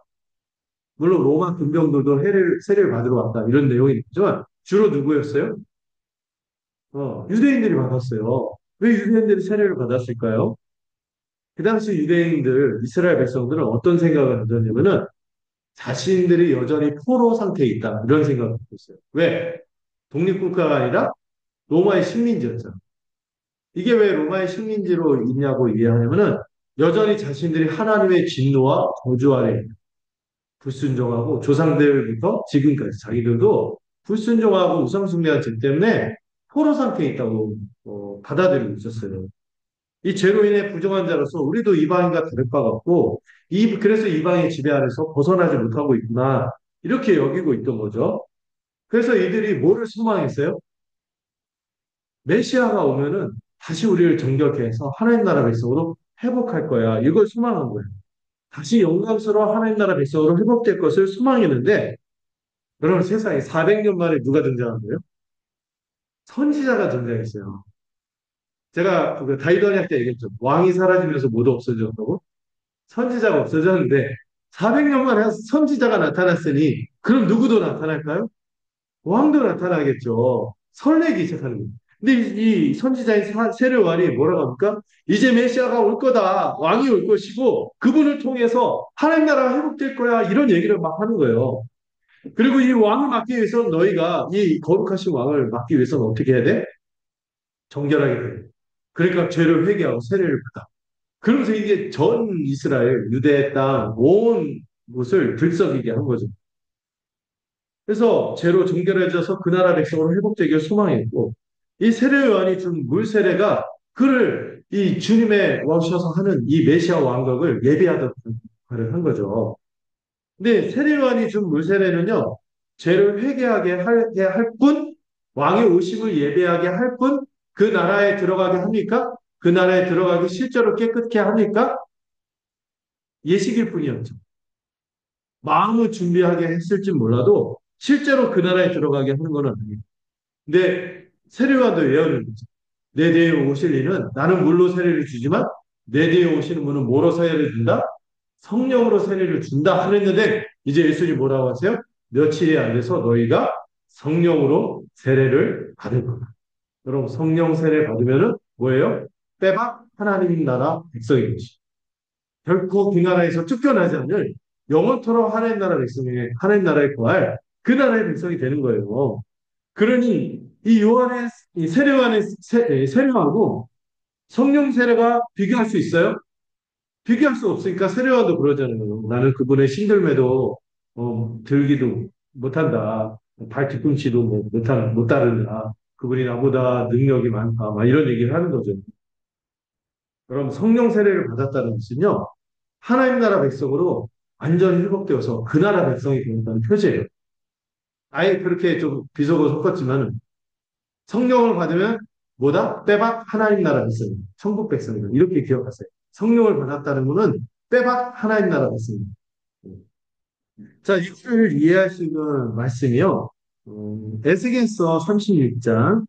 물론 로마 군병들도 세례를 받으러 왔다. 이런 내용이 있지만 주로 누구였어요? 유대인들이 받았어요. 왜 유대인들이 세례를 받았을까요? 그 당시 이스라엘 백성들은 어떤 생각을 가졌냐면은 자신들이 여전히 포로 상태에 있다. 이런 생각을 갖고 있어요. 왜? 독립국가가 아니라 로마의 식민지였잖아. 이게 왜 로마의 식민지로 있냐고 이해하냐면은 여전히 자신들이 하나님의 진노와 저주 아래 불순종하고 조상들부터 지금까지 자기들도 불순종하고 우상숭배한 죄 때문에 포로 상태에 있다고 받아들이고 있었어요. 이 죄로 인해 부정한 자로서 우리도 이방인과 다를 바가 없고 그래서 이방의 지배 아래서 벗어나지 못하고 있구나 이렇게 여기고 있던 거죠. 그래서 이들이 뭐를 소망했어요? 메시아가 오면은 다시 우리를 정결케 해서 하나님 나라 백성으로 회복할 거야. 이걸 소망한 거예요. 다시 영광스러운 하나님 나라 백성으로 회복될 것을 소망했는데, 여러분 세상에 400년 만에 누가 등장한 거예요? 선지자가 등장했어요. 제가 그 다이더니 할 때 얘기했죠. 왕이 사라지면서 모두 없어졌다고? 선지자가 없어졌는데 400년 만에 선지자가 나타났으니 그럼 누구도 나타날까요? 왕도 나타나겠죠. 설레기 시작하는 거예요. 근데 이 선지자인 세례요한이 뭐라고 합니까? 이제 메시아가 올 거다. 왕이 올 것이고 그분을 통해서 하나님 나라가 회복될 거야. 이런 얘기를 막 하는 거예요. 그리고 이 왕을 막기 위해서 너희가 이 거룩하신 왕을 막기 위해서는 어떻게 해야 돼? 정결하게 돼. 그러니까 죄를 회개하고 세례를 받아. 그러면서 이게 전 이스라엘, 유대 땅, 온 곳을 들썩이게 한 거죠. 그래서 죄로 정결해져서 그 나라 백성으로 회복되기를 소망했고, 이 세례 요한이 준 물 세례가 그를 이 주님의 오셔서 하는 이 메시아 왕국을 예비하던 역할을 한 거죠. 근데 세례 요한이 준 물 세례는요, 죄를 회개하게 할 뿐, 왕의 오심을 예배하게 할 뿐, 그 나라에 들어가게 합니까? 그 나라에 들어가기 실제로 깨끗게 합니까? 예식일 뿐이었죠. 마음을 준비하게 했을지 몰라도 실제로 그 나라에 들어가게 하는 건 아니에요. 근데 세례요한도 예언을 했죠. 내 뒤에 오실 이는 나는 물로 세례를 주지만 내 뒤에 오시는 분은 뭐로 세례를 준다? 성령으로 세례를 준다 하랬는데 이제 예수님이 뭐라고 하세요? 며칠이 안 돼서 너희가 성령으로 세례를 받을 거다. 여러분 성령 세례 받으면은 뭐예요? 빼박 하나님 나라 백성인 것이. 결코 그 나라에서 쫓겨나지 않을 영원토록 하나님 나라 백성의 하나님 나라에 거할 그 나라의 백성이 되는 거예요. 그러니 이 요한의 이 세례요한의 세례하고 성령 세례가 비교할 수 있어요? 비교할 수 없으니까 세례요한도 그러잖아요. 나는 그분의 신들매도 들기도 못한다. 발 뒤꿈치도 못 따른다. 그분이 나보다 능력이 많다. 막 이런 얘기를 하는 거죠. 그럼 성령 세례를 받았다는 것은요. 하나님 나라 백성으로 완전히 회복되어서 그 나라 백성이 된다는 표제예요. 아예 그렇게 좀 비속어 섞었지만 성령을 받으면 뭐다? 빼박 하나님 나라 백성입니다. 천국 백성이다. 이렇게 기억하세요. 성령을 받았다는 것은 빼박 하나님 나라 백성입니다. 자, 이거를 이해할 수 있는 말씀이요. 에스겔서 36장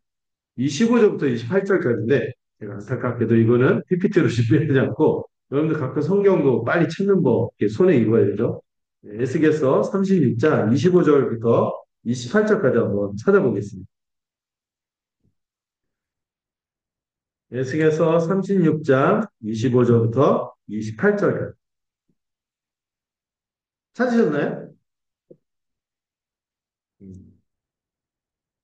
25절부터 28절까지인데 제가 안타깝게도 이거는 PPT로 준비하지 않고 여러분들 가끔 성경도 빨리 찾는 법 이렇게 손에 익어야 되죠. 네, 에스겔서 36장 25절부터 28절까지 한번 찾아보겠습니다. 에스겔서 36장 25절부터 28절까지 찾으셨나요?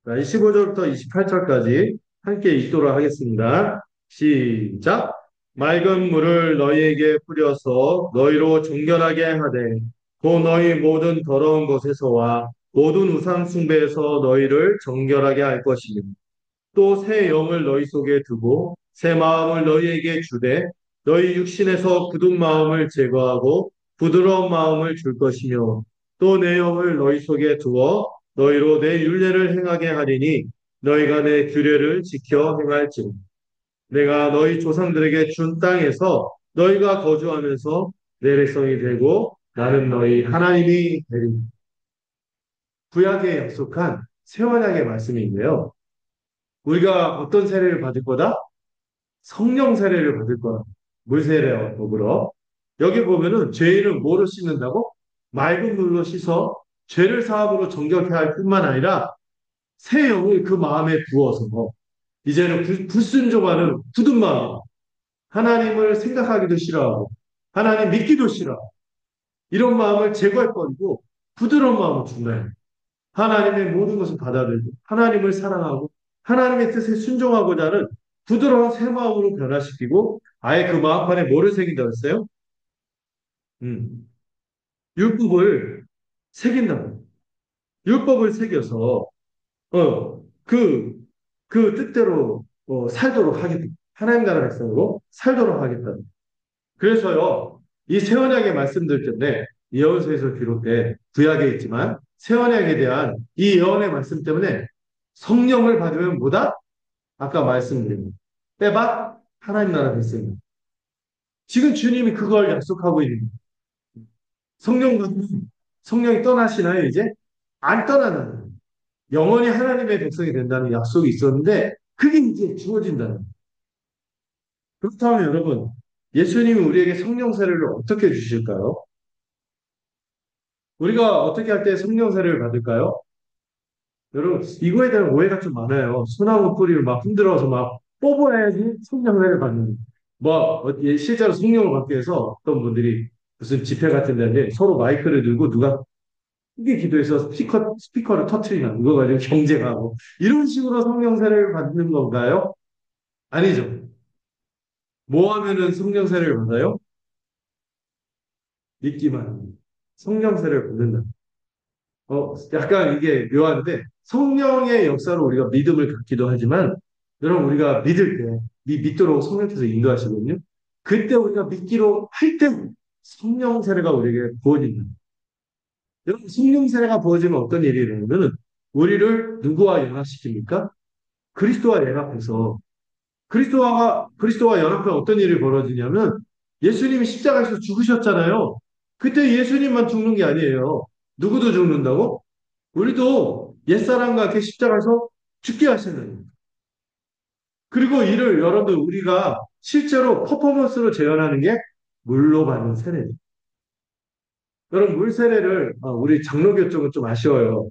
자, 25절부터 28절까지 함께 읽도록 하겠습니다. 시작. 맑은 물을 너희에게 뿌려서 너희로 정결하게 하되 또 너희 모든 더러운 것에서와 모든 우상 숭배에서 너희를 정결하게 할 것이니 또 새 영을 너희 속에 두고 새 마음을 너희에게 주되 너희 육신에서 굳은 마음을 제거하고 부드러운 마음을 줄 것이며 또 내 영을 너희 속에 두어 너희로 내 율례를 행하게 하리니 너희가 내 규례를 지켜 행할지니 내가 너희 조상들에게 준 땅에서 너희가 거주하면서 내 백성이 되고 나는 너희 하나님이 되리니 구약에 약속한 새 언약의 말씀인데요. 우리가 어떤 세례를 받을 거다? 성령 세례를 받을 거다. 물 세례와 더불어. 여기 보면은 죄인을 뭐로 씻는다고? 맑은 물로 씻어 죄를 사함으로 정결케 할 뿐만 아니라 새 영을 그 마음에 부어서 이제는 불순종하는 굳은 마음, 하나님을 생각하기도 싫어하고 하나님 믿기도 싫어하고 이런 마음을 제거해버리고 부드러운 마음을 준다. 하나님의 모든 것을 받아들이고 하나님을 사랑하고 하나님의 뜻에 순종하고자 하는 부드러운 새 마음으로 변화시키고 아예 그 마음판에 뭐를 새긴다고 했어요? 음, 율법을 새긴다고. 율법을 새겨서 그 뜻대로 살도록 하겠다. 하나님 나라 백성으로 살도록 하겠다. 그래서요, 이 새 언약의 말씀들 때문에 예언서에서 기록된 구약에 있지만 새 언약에 대한 이 예언의 말씀 때문에 성령을 받으면 뭐다? 아까 말씀드린 빼박 하나님 나라 백성입니다. 지금 주님이 그걸 약속하고 있는 거예요. 성령 받으면 성령이 떠나시나요, 이제? 안 떠나는. 영원히 하나님의 백성이 된다는 약속이 있었는데, 그게 이제 주어진다는. 그렇다면 여러분, 예수님이 우리에게 성령 세례를 어떻게 주실까요? 우리가 어떻게 할 때 성령 세례를 받을까요? 여러분, 이거에 대한 오해가 좀 많아요. 소나무 뿌리를 막 흔들어서 막 뽑아야지 성령 세례를 받는. 실제로 성령을 받기 위해서 어떤 분들이 무슨 집회 같은 데인데 서로 마이크를 들고 누가 크게 기도해서 스피커를 터트리나, 이거 가지고 경쟁하고, 이런 식으로 성령 세례를 받는 건가요? 아니죠. 뭐 하면은 성령 세례를 받아요? 믿기만 합니다. 성령 세례를 받는다. 약간 이게 묘한데, 성령의 역사로 우리가 믿음을 갖기도 하지만, 여러분, 우리가 믿을 때, 믿도록 성령께서 인도하시거든요. 그때 우리가 믿기로 할 때, 성령 세례가 우리에게 부어진다. 여러분, 성령 세례가 부어지면 어떤 일이 일어나면, 우리를 누구와 연합시킵니까? 그리스도와 연합해서, 그리스도와 연합해 어떤 일이 벌어지냐면, 예수님이 십자가에서 죽으셨잖아요. 그때 예수님만 죽는 게 아니에요. 누구도 죽는다고? 우리도 옛사람과 함께 십자가에서 죽게 하시는. 그리고 이를 여러분들 우리가 실제로 퍼포먼스로 재현하는 게 물로 받는 세례죠. 여러분 물 세례를 우리 장로교 쪽은 좀 아쉬워요.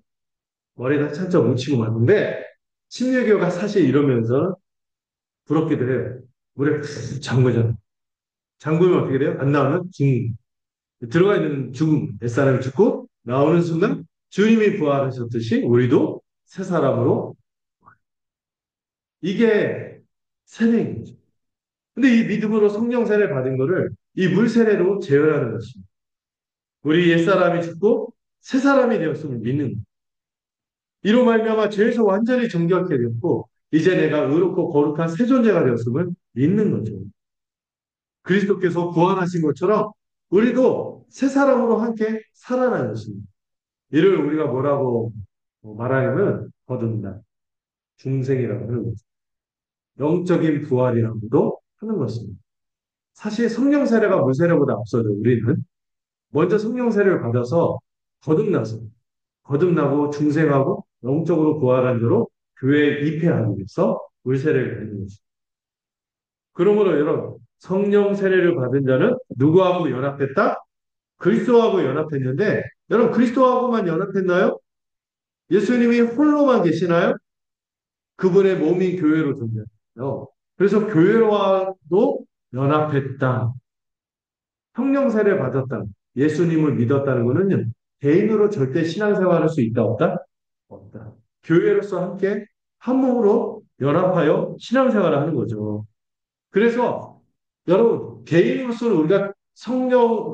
머리다 찬짝 묻히고 맞는데 침례교가 사실 이러면서 부럽기도 해요. 물에 푹 잠그잖아요. 잠그면 어떻게 돼요? 안 나오면 죽는. 들어가 있는 죽음, 옛사람이 죽고 나오는 순간 주님이 부활하셨듯이 우리도 새 사람으로, 이게 세례입니다. 근데 이 믿음으로 성령 세례 받은 거를 이 물 세례로 재현하는 것입니다. 우리 옛사람이 죽고 새 사람이 되었음을 믿는 거예요. 이로 말미암아 죄에서 완전히 정결케 되었고 이제 내가 의롭고 거룩한 새 존재가 되었음을 믿는 거죠. 그리스도께서 구원하신 것처럼 우리도 새 사람으로 함께 살아나는 것입니다. 이를 우리가 뭐라고 말하냐면 거듭나 중생이라고 하는 거죠. 영적인 부활이라고도 하는 것입니다. 사실 성령 세례가 물 세례보다 앞서죠. 우리는 먼저 성령 세례를 받아서 거듭나서 거듭나고 중생하고 영적으로 부활한 자로 교회에 입회하기 위해서 물 세례를 받는 것입니다. 그러므로 여러분 성령 세례를 받은 자는 누구하고 연합했다? 그리스도하고 연합했는데 여러분 그리스도하고만 연합했나요? 예수님이 홀로만 계시나요? 그분의 몸이 교회로 존재해요. 그래서 교회와도 연합했다. 성령 세례 받았다. 예수님을 믿었다는 것은요. 개인으로 절대 신앙생활할 수 있다 없다? 없다. 교회로서 함께 한 몸으로 연합하여 신앙생활을 하는 거죠. 그래서 여러분 개인으로서는 우리가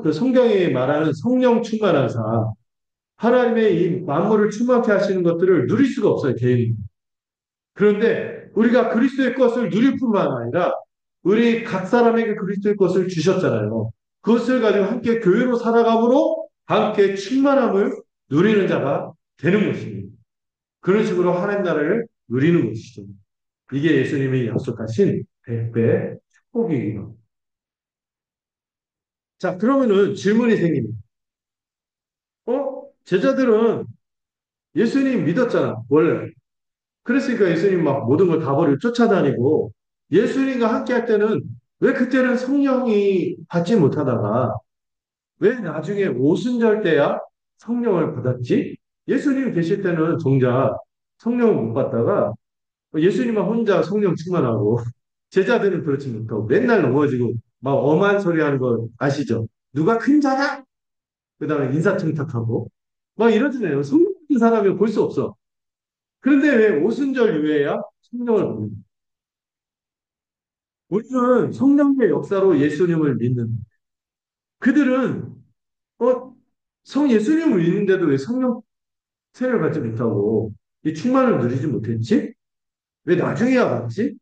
그 성경이 말하는 성령 충만한 사, 하나님의 이 만물을 충만케 하시는 것들을 누릴 수가 없어요, 개인. 그런데 우리가 그리스도의 것을 누릴 뿐만 아니라 우리 각 사람에게 그리스도의 것을 주셨잖아요. 그것을 가지고 함께 교회로 살아감으로 함께 충만함을 누리는 자가 되는 것입니다. 그런 식으로 하나님 나라를 누리는 것이죠. 이게 예수님이 약속하신 100배의 축복이에요. 자, 그러면은 질문이 생깁니다. 제자들은 예수님 믿었잖아, 원래. 그랬으니까 예수님 막 모든 걸 다 버리고 쫓아다니고 예수님과 함께 할 때는 왜 그때는 성령이 받지 못하다가 왜 나중에 오순절 때야 성령을 받았지? 예수님 계실 때는 정작 성령을 못 받다가 예수님만 혼자 성령 충만하고 제자들은 그렇지 못하고 맨날 넘어지고 막 엄한 소리 하는 거 아시죠? 누가 큰 자냐? 그 다음에 인사청탁하고 막 이러잖아요. 성령 받은 사람이 볼 수 없어. 그런데 왜 오순절 이후에야 성령을 받는 거예요? 우리는 성령의 역사로 예수님을 믿는, 그들은 어, 예수님을 믿는데도 왜 성령 세례를 받지 못하고 이 충만을 누리지 못했지? 왜 나중에야 받지?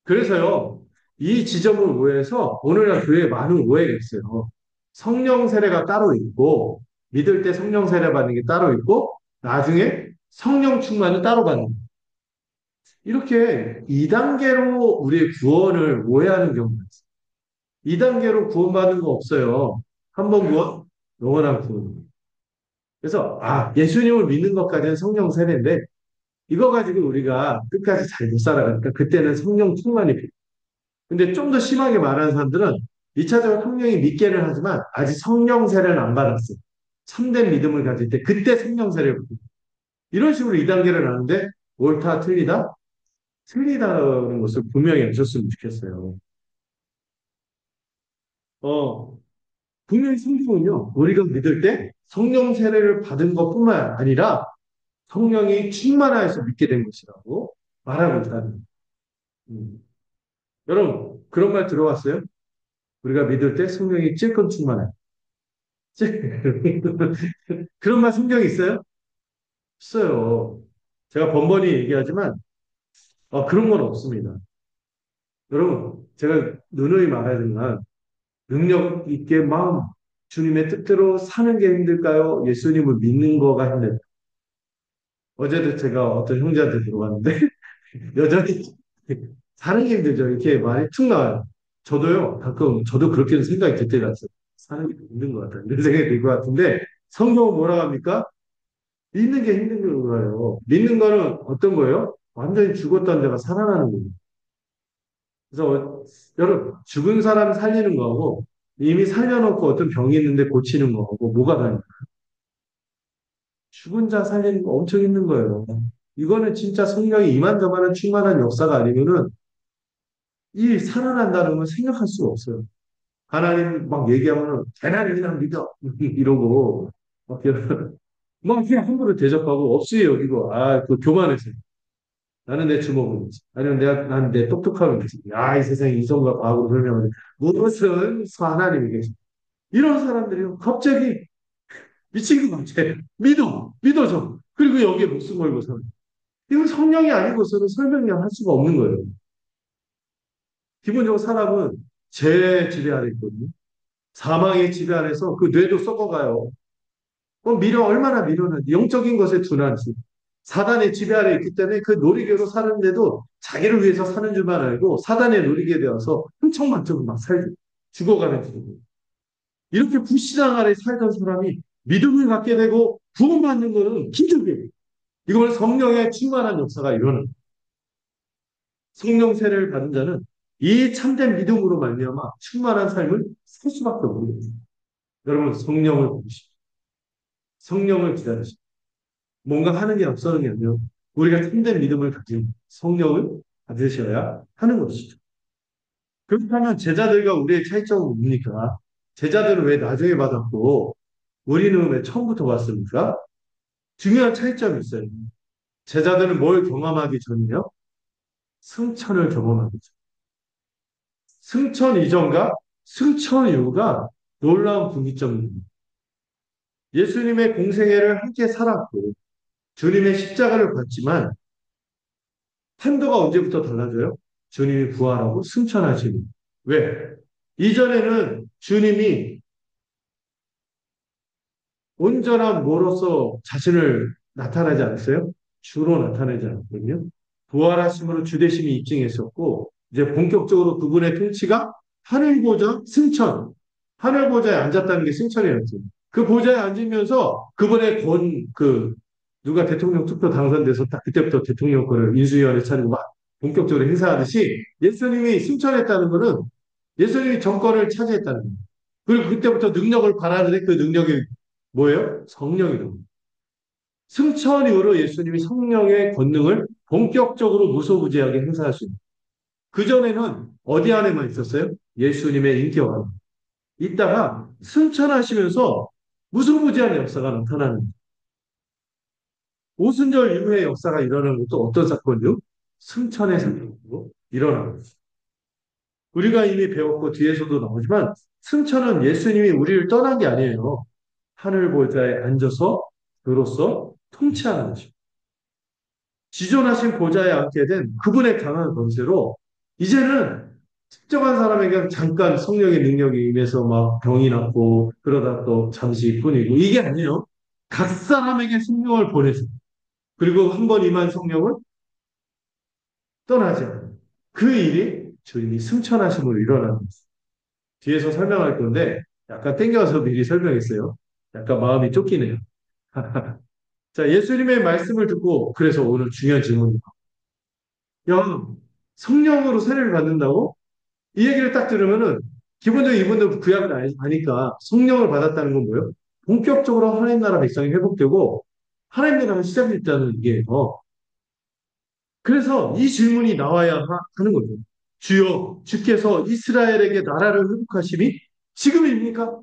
그래서요, 이 지점을 오해해서 오늘날 교회에 많은 오해가 있어요. 성령 세례가 따로 있고, 믿을 때 성령 세례 받는 게 따로 있고, 나중에 성령 충만을 따로 받는 거예요. 이렇게 2단계로 우리의 구원을 오해하는 경우가 있어요. 2단계로 구원받는 거 없어요. 한 번 구원, 영원한 구원. 그래서, 예수님을 믿는 것까지는 성령 세례인데, 이거 가지고 우리가 끝까지 잘 못 살아가니까 그때는 성령 충만이 필요해요. 근데 좀 더 심하게 말하는 사람들은 2차적으로 성령이 믿게는 하지만 아직 성령 세례를 안 받았어요. 참된 믿음을 가질 때 그때 성령 세례를 받아요. 이런 식으로 2단계를 하는데 옳다, 틀리다? 틀리다는 것을 분명히 아셨으면 좋겠어요. 어, 분명히 성경은요, 우리가 믿을 때 성령 세례를 받은 것뿐만 아니라 성령이 충만하여서 믿게 된 것이라고 말하고 있다는. 음. 여러분, 그런 말 들어봤어요? 우리가 믿을 때 성령이 찔끔 충만해. 그런 말 성경에 있어요? 없어요. 제가 번번이 얘기하지만, 그런 건 없습니다. 여러분, 제가 누누이 말하지만, 능력 있게 마음, 주님의 뜻대로 사는 게 힘들까요? 예수님을 믿는 거가 힘들까요? 어제도 제가 어떤 형제한테 들어봤는데, 여전히 사는 게 힘들죠. 이렇게 말이 툭 나와요. 저도요, 가끔, 저도 그렇게 생각이 들 때가 있어요. 사는 게 힘든 것 같다. 이런 생각이 들 것 같은데, 성경은 뭐라고 합니까? 믿는 게 힘든 거예요. 믿는 거는 어떤 거예요? 완전히 죽었던 데가 살아나는 거예요. 그래서 여러분, 죽은 사람 살리는 거하고 이미 살려놓고 어떤 병이 있는데 고치는 거하고 뭐가 다른가? 죽은 자 살리는 거 엄청 힘든 거예요. 이거는 진짜 성령이 이만저만한 충만한 역사가 아니면은 이 살아난다는 걸 생각할 수가 없어요. 하나님 막 얘기하면은 하나님 그냥 믿어 이러고 막 그냥 함부로 대접하고 없이 여기고 그 교만해서 나는 내 주먹을 지 아니면 나는 내 똑똑함을 지 이 세상에 이성과 과학으로 설명하는 무엇은 하나님이 계시 이런 사람들이 갑자기 미친 것 같아. 믿어줘. 그리고 여기에 목숨 걸고 사는. 이건 성령이 아니고서는 설명이 할 수가 없는 거예요. 기본적으로 사람은 죄 지배 아래 있거든요. 사망의 지배 아래서 그 뇌도 썩어가요. 얼마나 미련한, 영적인 것에 둔한지. 사단의 지배 아래 있기 때문에 그 놀이개로 사는데도 자기를 위해서 사는 줄만 알고 사단의 놀이개 되어서 흥청망청 막 살고 죽어가는 중. 이렇게 불신앙 아래 살던 사람이 믿음을 갖게 되고 구원받는 것은 힘들게. 이걸 성령의 충만한 역사가 일어나는 성령 세례를 받은 자는 이 참된 믿음으로 말미암아 충만한 삶을 살 수밖에 없는 거예요. 여러분 성령을 보십시오. 성령을 기다리십시오. 뭔가 하는 게 앞서는 게 아니라 우리가 참된 믿음을 가진 성령을 받으셔야 하는 것이죠. 그렇다면 제자들과 우리의 차이점은 뭡니까? 제자들은 왜 나중에 받았고 우리는 왜 처음부터 받습니까? 중요한 차이점이 있어요. 제자들은 뭘 경험하기 전이요? 승천을 경험하기 전. 승천 이전과 승천 이후가 놀라운 분기점입니다. 예수님의 공생애를 함께 살았고 주님의 십자가를 봤지만 한도가 언제부터 달라져요? 주님이 부활하고 승천하시니. 왜? 이전에는 주님이 온전한 뭐로서 자신을 나타나지 않았어요? 주로 나타내지 않았거든요. 부활하심으로 주대심이 입증했었고, 이제 본격적으로 그분의 통치가 하늘 보좌 승천, 하늘 보좌에 앉았다는 게 승천이었죠. 그 보좌에 앉으면서 그분의 누가 대통령 투표 당선돼서 딱 그때부터 대통령권을 인수위원회 차리고 막 본격적으로 행사하듯이 예수님이 승천했다는 것은 예수님이 정권을 차지했다는 거예요. 그리고 그때부터 능력을 발하는데 그 능력이 뭐예요? 성령이라고. 승천 이후로 예수님이 성령의 권능을 본격적으로 무소부지하게 행사할 수 있는. 그전에는 어디 안에만 있었어요? 예수님의 인격 안에. 있다가 승천하시면서 무소부지한 역사가 나타나는. 오순절 이후의 역사가 일어나는 것도 어떤 사건이요? 승천의 사건으로 일어나는 거죠. 우리가 이미 배웠고 뒤에서도 나오지만 승천은 예수님이 우리를 떠난 게 아니에요. 하늘 보좌에 앉아서 그로써 통치하는 것입니다. 지존하신 보좌에 앉게 된 그분의 강한 권세로 이제는 특정한 사람에게 잠깐 성령의 능력이 임해서 막 병이 났고 그러다 또 잠시 뿐이고 이게 아니에요. 각 사람에게 성령을 보내서 그리고 한 번 임한 성령을 떠나지 않는 그 일이 주님이 승천하심으로 일어나는 것입니다. 뒤에서 설명할 건데 약간 땡겨서 미리 설명했어요. 약간 마음이 쫓기네요. 자, 예수님의 말씀을 듣고 그래서 오늘 중요한 질문입니다. 야, 성령으로 세례를 받는다고? 이 얘기를 딱 들으면은 기본적으로 이분들 구약을 아니까 성령을 받았다는 건 뭐예요? 본격적으로 하나님 나라 백성이 회복되고 하나님 나라가 시작됐다는 얘기예요. 그래서 이 질문이 나와야 하는 거죠. 주여, 주께서 이스라엘에게 나라를 회복하심이 지금입니까?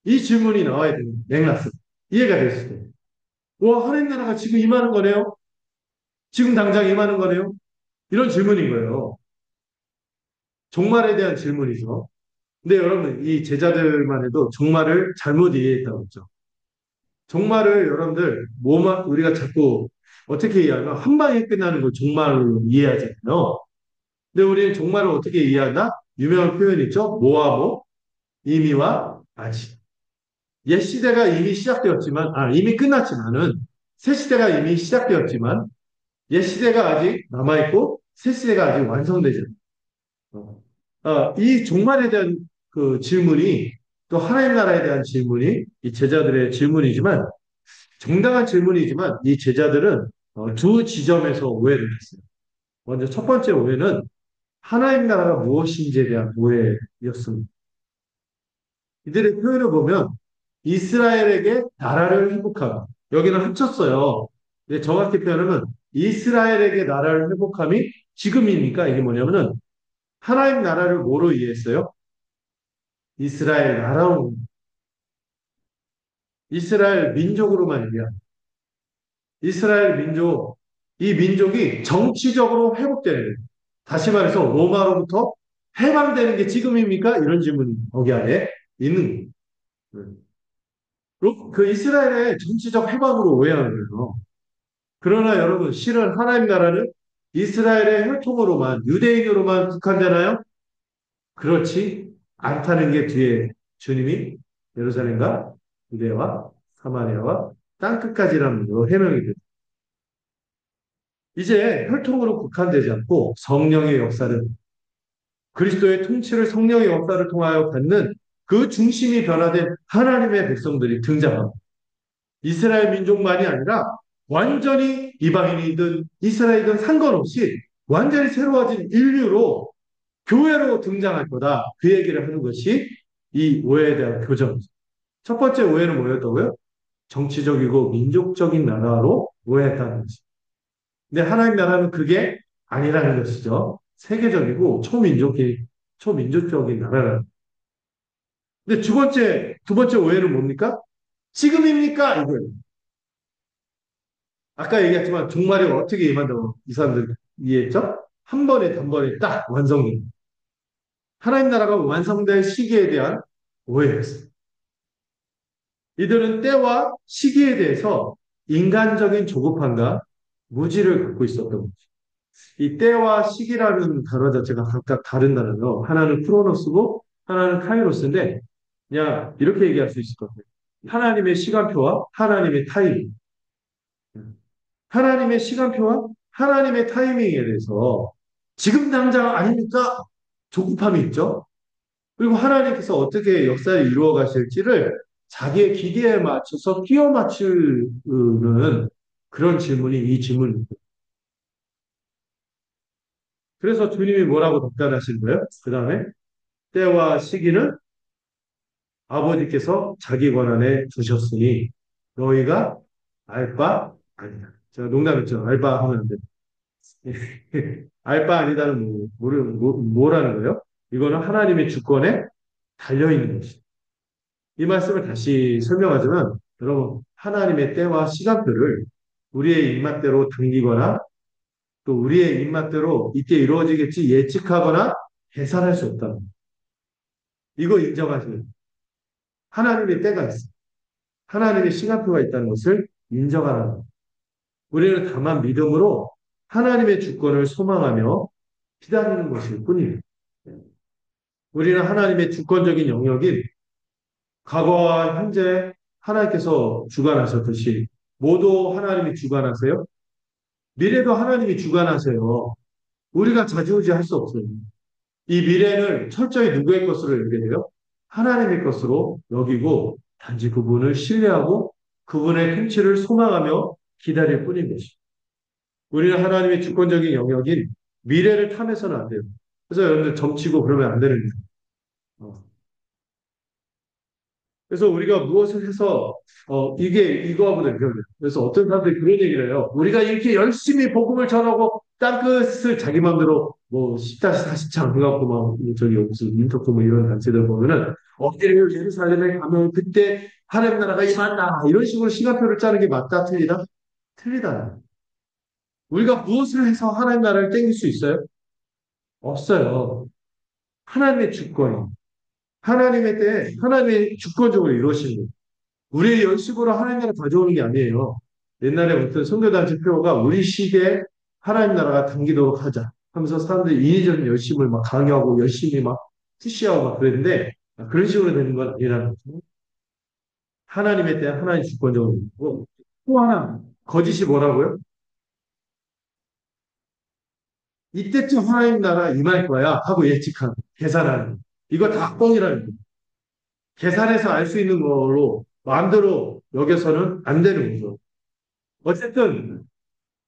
이 질문이 나와야 되는 맥락스. 이해가 됐을 때. 와, 하나님 나라가 지금 임하는 거네요? 지금 당장 임하는 거네요? 이런 질문인 거예요. 종말에 대한 질문이죠. 근데 여러분, 이 제자들만 해도 종말을 잘못 이해했다고 했죠. 종말을 여러분들, 뭐만, 우리가 자꾸 어떻게 이해하면 한 방에 끝나는 걸 종말로 이해하잖아요. 근데 우리는 종말을 어떻게 이해하나? 유명한 표현 있죠? 뭐와 뭐? 이미와 아직. 옛 시대가 이미 시작되었지만, 이미 끝났지만은, 새 시대가 이미 시작되었지만, 옛 시대가 아직 남아있고, 새 시대가 아직 완성되지 않아요. 이 종말에 대한 그 질문이, 또 하나님 나라에 대한 질문이, 이 제자들의 질문이지만, 정당한 질문이지만, 이 제자들은 두 지점에서 오해를 했어요. 먼저 첫 번째 오해는 하나님 나라가 무엇인지에 대한 오해였습니다. 이들의 표현을 보면 이스라엘에게 나라를 회복함. 여기는 합쳤어요. 근데 정확히 표현하면 이스라엘에게 나라를 회복함이 지금입니까? 이게 뭐냐면은 하나님 나라를 뭐로 이해했어요? 이스라엘 나라로, 이스라엘 민족으로만 이해합니다. 이스라엘 민족, 이 민족이 정치적으로 회복되는 거예요. 다시 말해서 로마로부터 해방되는 게 지금입니까? 이런 질문이 거기 안에 있는 거예요. 그 이스라엘의 정치적 해방으로 오해하는 거예요. 그러나 여러분, 실은 하나님 나라는 이스라엘의 혈통으로만, 유대인으로만 국한되나요? 그렇지 않다는 게 뒤에 주님이 예루살렘과 유대와 사마리아와 땅끝까지라는 거 해명이 돼요. 이제 혈통으로 국한되지 않고 성령의 역사를, 그리스도의 통치를 성령의 역사를 통하여 받는 그 중심이 변화된 하나님의 백성들이 등장합니다. 이스라엘 민족만이 아니라 완전히 이방인이든 이스라엘이든 상관없이 완전히 새로워진 인류로 교회로 등장할 거다. 그 얘기를 하는 것이 이 오해에 대한 교정이죠. 첫 번째 오해는 뭐였다고요? 정치적이고 민족적인 나라로 오해했다는 것이죠. 근데 하나님 나라는 그게 아니라는 것이죠. 세계적이고 초민족적인 나라라는. 근데 두 번째 오해는 뭡니까? 지금입니까? 이거예요. 아까 얘기했지만 종말이 어떻게 임한다고 이 사람들 이해했죠? 한 번에 단번에 딱 완성이. 하나님 나라가 완성될 시기에 대한 오해였어요. 이들은 때와 시기에 대해서 인간적인 조급함과 무지를 갖고 있었던 거죠. 이 때와 시기라는 단어 자체가 각각 다른 단어요. 하나는 크로노스고 하나는 카이로스인데 그냥 이렇게 얘기할 수 있을 것 같아요. 하나님의 시간표와 하나님의 타이밍. 하나님의 시간표와 하나님의 타이밍에 대해서 지금 당장 아닙니까? 조급함이 있죠. 그리고 하나님께서 어떻게 역사를 이루어 가실지를 자기의 기계에 맞춰서 끼워 맞추는 그런 질문이 이 질문입니다. 그래서 주님이 뭐라고 답변하신 거예요? 그 다음에 때와 시기는 아버지께서 자기 권한에 두셨으니 너희가 알 바 아니다. 제가 농담했죠. 알 바 하면 안 돼. 알 바 아니다는 뭐라는 거예요? 이거는 하나님의 주권에 달려있는 것이죠. 이 말씀을 다시 설명하자면, 여러분, 하나님의 때와 시간표를 우리의 입맛대로 당기거나 또 우리의 입맛대로 이때 이루어지겠지 예측하거나 계산할 수 없다. 이거 인정하시면 하나님의 때가 있어. 하나님의 시간표가 있다는 것을 인정하라는 거예요. 우리는 다만 믿음으로 하나님의 주권을 소망하며 기다리는 것일 뿐이에요. 우리는 하나님의 주권적인 영역인 과거와 현재 하나님께서 주관하셨듯이 모두 하나님이 주관하세요. 미래도 하나님이 주관하세요. 우리가 좌지우지할 수 없어요. 이 미래는 철저히 누구의 것으로 여겨야 돼요? 하나님의 것으로 여기고 단지 그분을 신뢰하고 그분의 통치를 소망하며 기다릴 뿐인 것입니다. 우리는 하나님의 주권적인 영역인 미래를 탐해서는 안 돼요. 그래서 여러분들 점치고 그러면 안 되는 거예요. 어. 그래서 우리가 무엇을 해서 이게 이거하고도 연결돼요. 그래서 어떤 사람들이 그런 얘기를 해요. 우리가 이렇게 열심히 복음을 전하고 땅끝을 자기 마음대로 뭐 10-40창 해갖고 막 저기 무슨 인터콤 뭐 이런 단체들 보면은 어디를 예루살렘에 가면 그때 하나님 나라가 임한다 이런 식으로 시간표를 짜는 게 맞다 틀리다? 틀리다. 우리가 무엇을 해서 하나님 나라를 땡길 수 있어요? 없어요. 하나님의 주권이. 하나님의 때 하나님의 주권적으로 이루어지는 거예요. 우리의 열심으로 하나님 나라 가져오는 게 아니에요. 옛날에 어떤 선교단체 표어가 우리 시대에 하나님 나라가 당기도록 하자 하면서 사람들이 인위적인 열심을 막 강요하고 열심히 막 푸시하고 막 그랬는데 그런 식으로 되는 건 아니라는 거죠. 하나님에 대한 하나님 주권적으로 있고 또 하나 거짓이 뭐라고요? 이때쯤 하나님 나라 임할 거야 하고 예측하는 계산하는 거. 이거 다 뻥이라는 거예요. 계산해서 알 수 있는 걸로 마음대로 여겨서는 안 되는 거죠. 어쨌든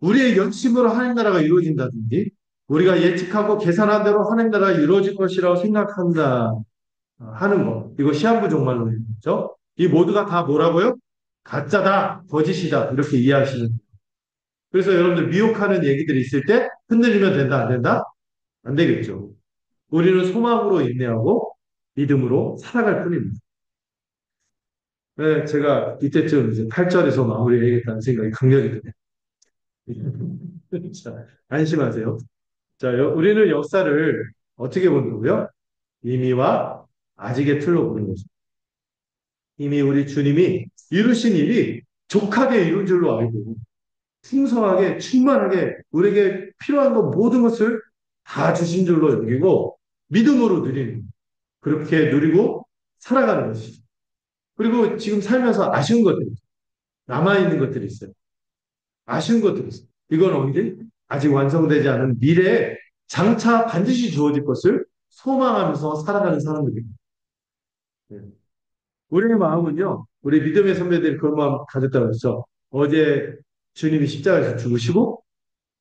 우리의 열심으로 하나님 나라가 이루어진다든지 우리가 예측하고 계산한 대로 하나님 나라가 이루어질 것이라고 생각한다 하는 거. 이거 시한부 종말론이죠. 이 모두가 다 뭐라고요? 가짜다, 거짓이다 이렇게 이해하시는. 그래서 여러분들 미혹하는 얘기들이 있을 때 흔들리면 된다, 안 된다? 안 되겠죠. 우리는 소망으로 인내하고 믿음으로 살아갈 뿐입니다. 네, 제가 이때쯤 이제 8절에서 마무리해야겠다는 생각이 강렬히 드네요. 자, 안심하세요. 자, 우리는 역사를 어떻게 본다고요? 이미와 아직의 틀로 보는 거죠. 이미 우리 주님이 이루신 일이 족하게 이룬 줄로 알고 풍성하게 충만하게 우리에게 필요한 것 모든 것을 다 주신 줄로 여기고 믿음으로 누리는 그렇게 누리고 살아가는 것이죠. 그리고 지금 살면서 아쉬운 것들이 남아있는 것들이 있어요. 아쉬운 것들이 있어요. 이건 언제? 아직 완성되지 않은 미래에 장차 반드시 주어질 것을 소망하면서 살아가는 사람들입니다. 네. 우리의 마음은요, 우리 믿음의 선배들이 그런 마음 가졌다고 했죠. 어제 주님이 십자가에서 죽으시고,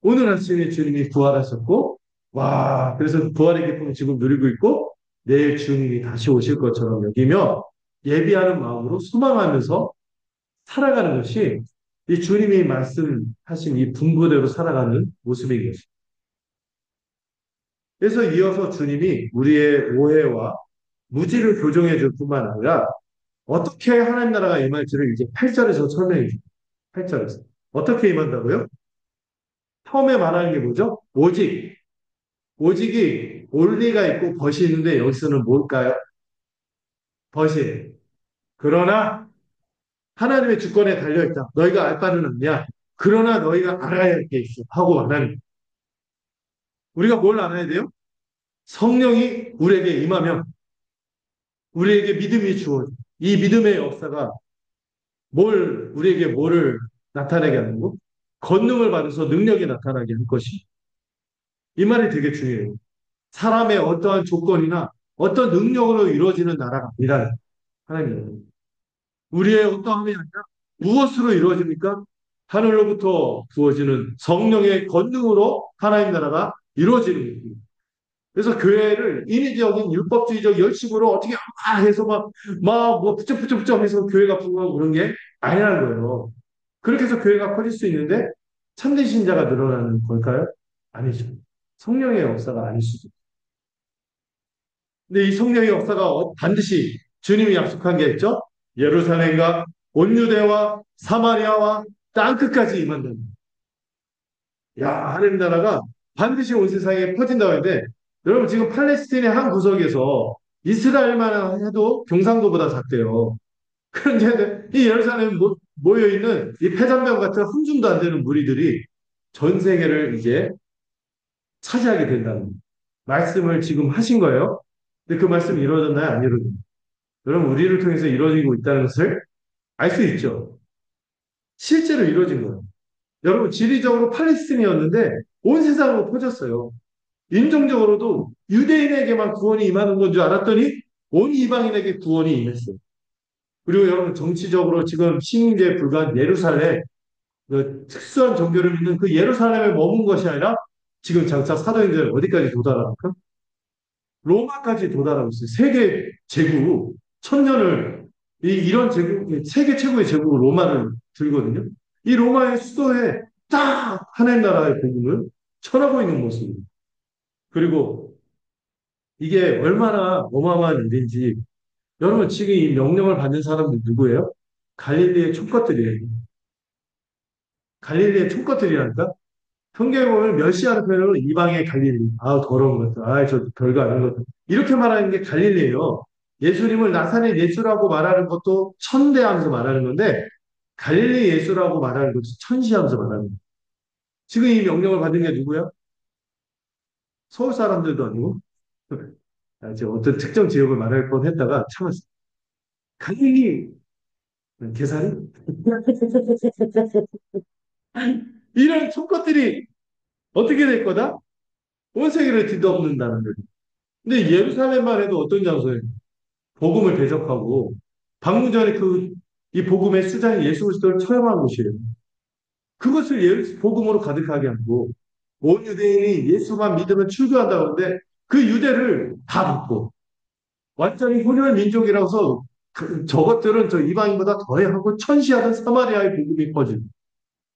오늘 아침에 주님이 부활하셨고, 와, 그래서 부활의 기쁨을 지금 누리고 있고, 내일 주님이 다시 오실 것처럼 여기며, 예비하는 마음으로 소망하면서 살아가는 것이 이 주님이 말씀하신 이 분부대로 살아가는 모습인 것입니다. 그래서 이어서 주님이 우리의 오해와 무지를 교정해 줄 뿐만 아니라 어떻게 하나님 나라가 임할지를 이제 8절에서 설명해 줍니다. 8절에서. 어떻게 임한다고요? 처음에 말하는 게 뭐죠? 오직. 오직이 올리가 있고 벗이 있는데 여기서는 뭘까요? 벗이. 그러나 하나님의 주권에 달려있다. 너희가 알 바는 없냐? 그러나 너희가 알아야 할 게 있어. 하고 말하는. 우리가 뭘 알아야 돼요? 성령이 우리에게 임하면 우리에게 믿음이 주어져. 이 믿음의 역사가 우리에게 뭐를 나타내게 하는 거? 권능을 받아서 능력이 나타나게 할 것이. 이 말이 되게 중요해요. 사람의 어떠한 조건이나 어떤 능력으로 이루어지는 나라가 아니라 하나님. 우리의 어떠함이 아니라 무엇으로 이루어집니까? 하늘로부터 부어지는 성령의 권능으로 하나님 나라가 이루어지는 것입니다. 그래서 교회를 인위적인 율법주의적 열심으로 어떻게 해서 뭐 부쩍부쩍 해서 교회가 부흥하고 그런 게 아니라는 거예요. 그렇게 해서 교회가 커질 수 있는데 참된 신자가 늘어나는 걸까요? 아니죠. 성령의 역사가 아닐 수도. 근데 이 성령의 역사가 반드시 주님이 약속한 게 있죠? 예루살렘과 온 유대와 사마리아와 땅끝까지 임한다는. 야, 하나님 나라가 반드시 온 세상에 퍼진다고 하는데 여러분 지금 팔레스틴의 한 구석에서 이스라엘만 해도 경상도보다 작대요. 그런데 이 예루살렘에 모여있는 이 폐잔병 같은 한 줌도 안 되는 무리들이 전 세계를 이제 차지하게 된다는 말씀을 지금 하신 거예요. 근데 그 말씀이 이루어졌나요? 안 이루어졌나요? 여러분 우리를 통해서 이루어지고 있다는 것을 알 수 있죠. 실제로 이루어진 거예요. 여러분 지리적으로 팔레스틴이었는데 온 세상으로 퍼졌어요. 인종적으로도 유대인에게만 구원이 임하는 건 줄 알았더니 온 이방인에게 구원이 임했어요. 그리고 여러분 정치적으로 지금 식민지에 불과한 예루살렘, 그 특수한 종교를 믿는 그 예루살렘에 머문 것이 아니라 지금 장차 사도행전 어디까지 도달합니까? 로마까지 도달하고 있어요. 세계 제국, 천년을, 이런 제국, 세계 최고의 제국 로마를 들거든요. 이 로마의 수도에 딱 하나님 나라의 복음을 전하고 있는 모습입니다. 그리고 이게 얼마나 어마어마한 일인지, 여러분 지금 이 명령을 받는 사람들 누구예요? 갈릴리의 촉것들이에요. 갈릴리의 촉것들이라니까? 성경에 보면 멸시하는 표현은 이방의 갈릴리. 아, 더러운 것들. 아, 저 별거 아닌 것들. 이렇게 말하는 게 갈릴리예요. 예수님을 나사렛 예수라고 말하는 것도 천대하면서 말하는 건데, 갈릴리 예수라고 말하는 것도 천시하면서 말하는 거예요. 지금 이 명령을 받은 게 누구야? 서울 사람들도 아니고, 아, 제가 어떤 특정 지역을 말할 뻔 했다가 참았어요. 갈릴리, 계산이? 이런 촉것들이 어떻게 될 거다? 온 세계를 뒤덮는다는 거예요. 근데 예루살렘만 해도 어떤 장소예요? 복음을 대적하고 방금 전에 이 복음의 수장이 예수 그리스도를 처형한 곳이에요. 그것을 복음으로 가득하게 하고 온 유대인이 예수만 믿으면 출교한다고 하는데 그 유대를 다 덮고 완전히 혼혈 민족이라서 저것들은 저 이방인보다 더해하고 천시하던 사마리아의 복음이 퍼지고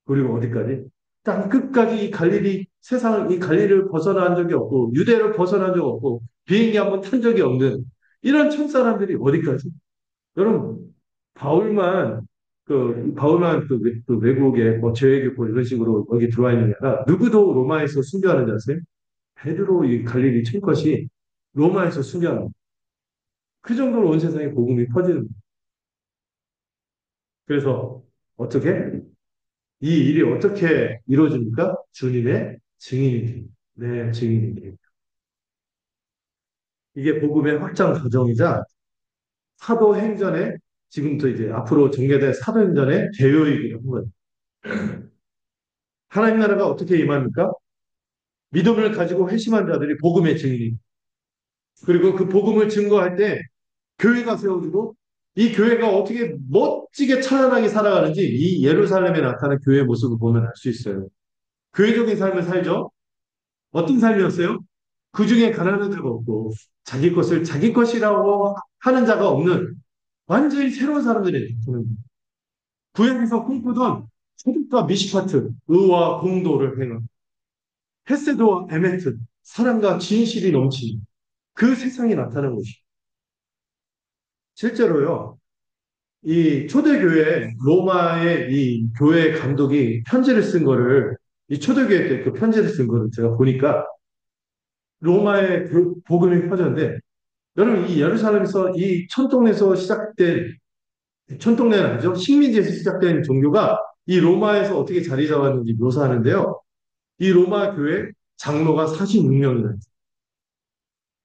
그리고 어디까지? 땅 끝까지 이 갈릴리 세상을 이 갈릴리를 벗어난 적이 없고 유대를 벗어난 적 없고 비행기 한번 탄 적이 없는 이런 천 사람들이 어디까지? 여러분, 바울만, 바울만 그 외국에 뭐 재외교포 이런 식으로 여기 들어와 있는 게 아니라 누구도 로마에서 순교하는 지 아세요? 베드로 이 갈릴리 칠것이 로마에서 순교하는 거예요. 그 정도로 온 세상에 복음이 퍼지는 거예요. 그래서 어떻게? 이 일이 어떻게 이루어집니까? 주님의 증인이 됩니다. 네, 증인이 됩니다. 이게 복음의 확장 과정이자 사도행전의 지금부터 이제 앞으로 전개될 사도행전의 개요이기도 한 거예요. 하나님 나라가 어떻게 임합니까? 믿음을 가지고 회심한 자들이 복음의 증인이. 그리고 그 복음을 증거할 때 교회가 세워지고 이 교회가 어떻게 멋지게 찬란하게 살아가는지 이 예루살렘에 나타난 교회의 모습을 보면 알 수 있어요. 교회적인 삶을 살죠. 어떤 삶이었어요? 그 중에 가난한 자가 없고 자기 것을 자기 것이라고 하는 자가 없는 완전히 새로운 사람들이 나타나는 거예요. 구약에서 꿈꾸던 소득과 미시파트, 의와 공도를 행한 헤세드와 에메트, 사랑과 진실이 넘치는 그 세상이 나타난 것이. 실제로요, 이 초대교회, 로마의 이 교회 감독이 편지를 쓴 거를, 이 초대교회 때 그 편지를 쓴 거를 제가 보니까 로마의 복음이 퍼졌는데, 여러분 이 예루살렘에서 이 천동네에서 시작된, 천동네는 아니죠. 식민지에서 시작된 종교가 이 로마에서 어떻게 자리 잡았는지 묘사하는데요. 이 로마 교회 장로가 46명이나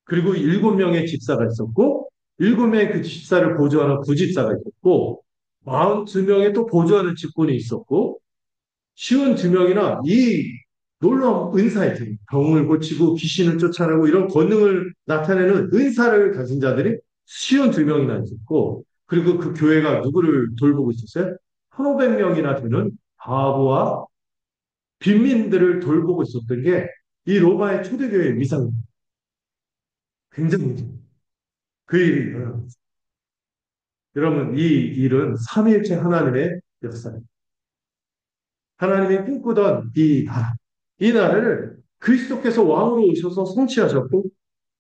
그리고 7명의 집사가 있었고, 7명의 그 집사를 보조하는 부집사가 있었고, 42명의 또 보조하는 직분이 있었고, 52명이나 이 놀라운 은사이죠. 병을 고치고 귀신을 쫓아내고 이런 권능을 나타내는 은사를 가진 자들이 52명이나 있었고, 그리고 그 교회가 누구를 돌보고 있었어요? 1,500명이나 되는 바보와 빈민들을 돌보고 있었던 게 이 로마의 초대교회의 위상입니다. 굉장히 그 일이 여러분, 이 일은 삼위일체 하나님의 역사입니다. 하나님이 꿈꾸던 이 나라, 이 나라를 그리스도께서 왕으로 오셔서 성취하셨고,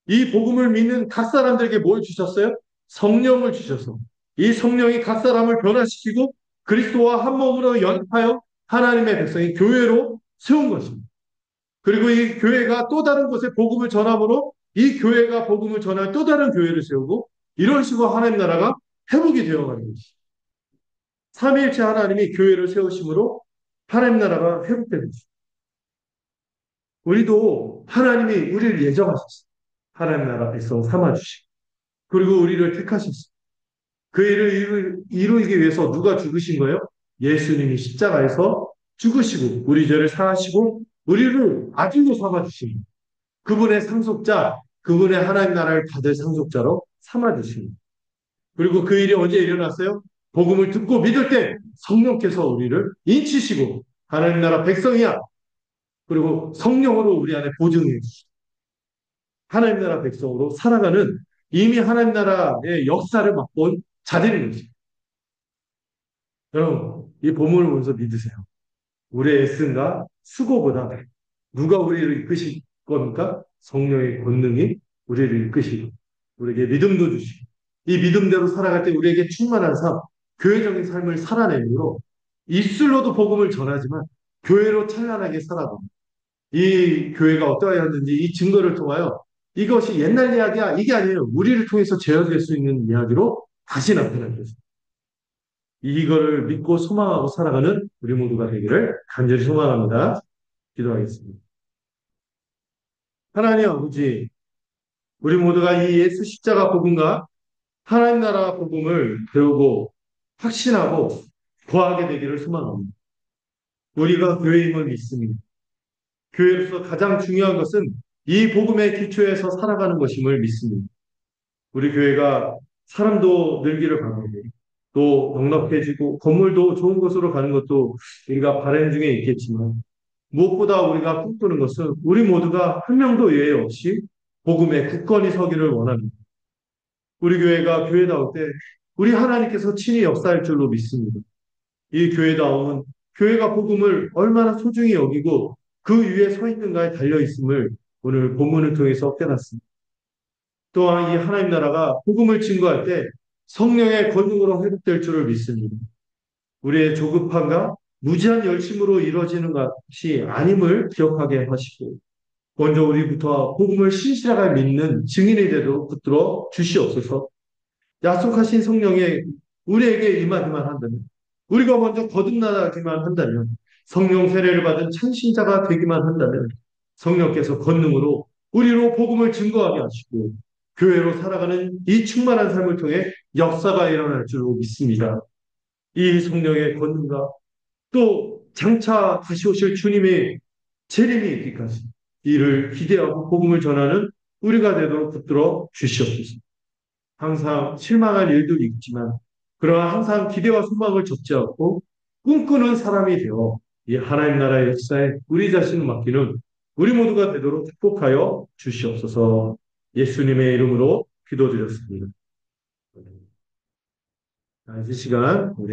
이 복음을 믿는 각 사람들에게 뭘 주셨어요? 성령을 주셔서, 이 성령이 각 사람을 변화시키고, 그리스도와 한 몸으로 연합하여 하나님의 백성이 교회로 세운 것입니다. 그리고 이 교회가 또 다른 곳에 복음을 전함으로, 이 교회가 복음을 전할 또 다른 교회를 세우고, 이런 식으로 하나님 나라가 회복이 되어가는 것이죠. 삼위일체 하나님이 교회를 세우심으로 하나님 나라가 회복되는 것입니다. 우리도 하나님이 우리를 예정하셨어요. 하나님 나라 백성 삼아주시고 그리고 우리를 택하셨어요. 그 일을 이루기 위해서 누가 죽으신 거예요? 예수님이 십자가에서 죽으시고 우리 죄를 사하시고 우리를 아들로 삼아주십니다. 그분의 상속자, 그분의 하나님 나라를 받을 상속자로 삼아주십니다. 그리고 그 일이 언제 일어났어요? 복음을 듣고 믿을 때 성령께서 우리를 인치시고 하나님 나라 백성이야. 그리고 성령으로 우리 안에 보증해 주시고 하나님 나라 백성으로 살아가는 이미 하나님 나라의 역사를 맛본 자들인 거지. 여러분, 이 본문을 보면서 믿으세요. 우리의 애씀과 수고보다 누가 우리를 이끄실 겁니까? 성령의 권능이 우리를 이끄시고 우리에게 믿음도 주시고 이 믿음대로 살아갈 때 우리에게 충만한 삶, 교회적인 삶을 살아내므로 입술로도 복음을 전하지만 교회로 찬란하게 살아가고 이 교회가 어떠하였는지 이 증거를 통하여 이것이 옛날 이야기야 이게 아니에요. 우리를 통해서 재현될 수 있는 이야기로 다시 나타나는 거죠. 이거를 믿고 소망하고 살아가는 우리 모두가 되기를 간절히 소망합니다. 기도하겠습니다. 하나님 아버지, 우리 모두가 이 예수 십자가 복음과 하나님 나라 복음을 배우고 확신하고 거하게 되기를 소망합니다. 우리가 교회임을 믿습니다. 교회로서 가장 중요한 것은 이 복음의 기초에서 살아가는 것임을 믿습니다. 우리 교회가 사람도 늘기를 바라고 또 넉넉해지고 건물도 좋은 곳으로 가는 것도 우리가 바람 중에 있겠지만 무엇보다 우리가 꿈꾸는 것은 우리 모두가 한 명도 예외 없이 복음의 굳건히 서기를 원합니다. 우리 교회가 교회다울 때 우리 하나님께서 친히 역사할 줄로 믿습니다. 이 교회다움은 교회가 복음을 얼마나 소중히 여기고 그 위에 서 있는가에 달려 있음을 오늘 본문을 통해서 깨닫습니다. 또한 이 하나님 나라가 복음을 증거할 때 성령의 권능으로 회복될 줄을 믿습니다. 우리의 조급함과 무지한 열심으로 이루어지는 것이 아님을 기억하게 하시고 먼저 우리부터 복음을 신실하게 믿는 증인이 되도록 붙들어 주시옵소서. 약속하신 성령이 우리에게 임하기만 한다면 우리가 먼저 거듭나기만 한다면 성령 세례를 받은 참신자가 되기만 한다면 성령께서 권능으로 우리로 복음을 증거하게 하시고 교회로 살아가는 이 충만한 삶을 통해 역사가 일어날 줄로 믿습니다. 이 성령의 권능과 또 장차 다시 오실 주님의 재림이 있기까지 이를 기대하고 복음을 전하는 우리가 되도록 붙들어 주시옵소서. 항상 실망할 일도 있지만 그러나 항상 기대와 소망을 접지 않고 꿈꾸는 사람이 되어 이 하나님 나라의 역사에 우리 자신을 맡기는 우리 모두가 되도록 축복하여 주시옵소서. 예수님의 이름으로 기도드렸습니다. 이 시간 우리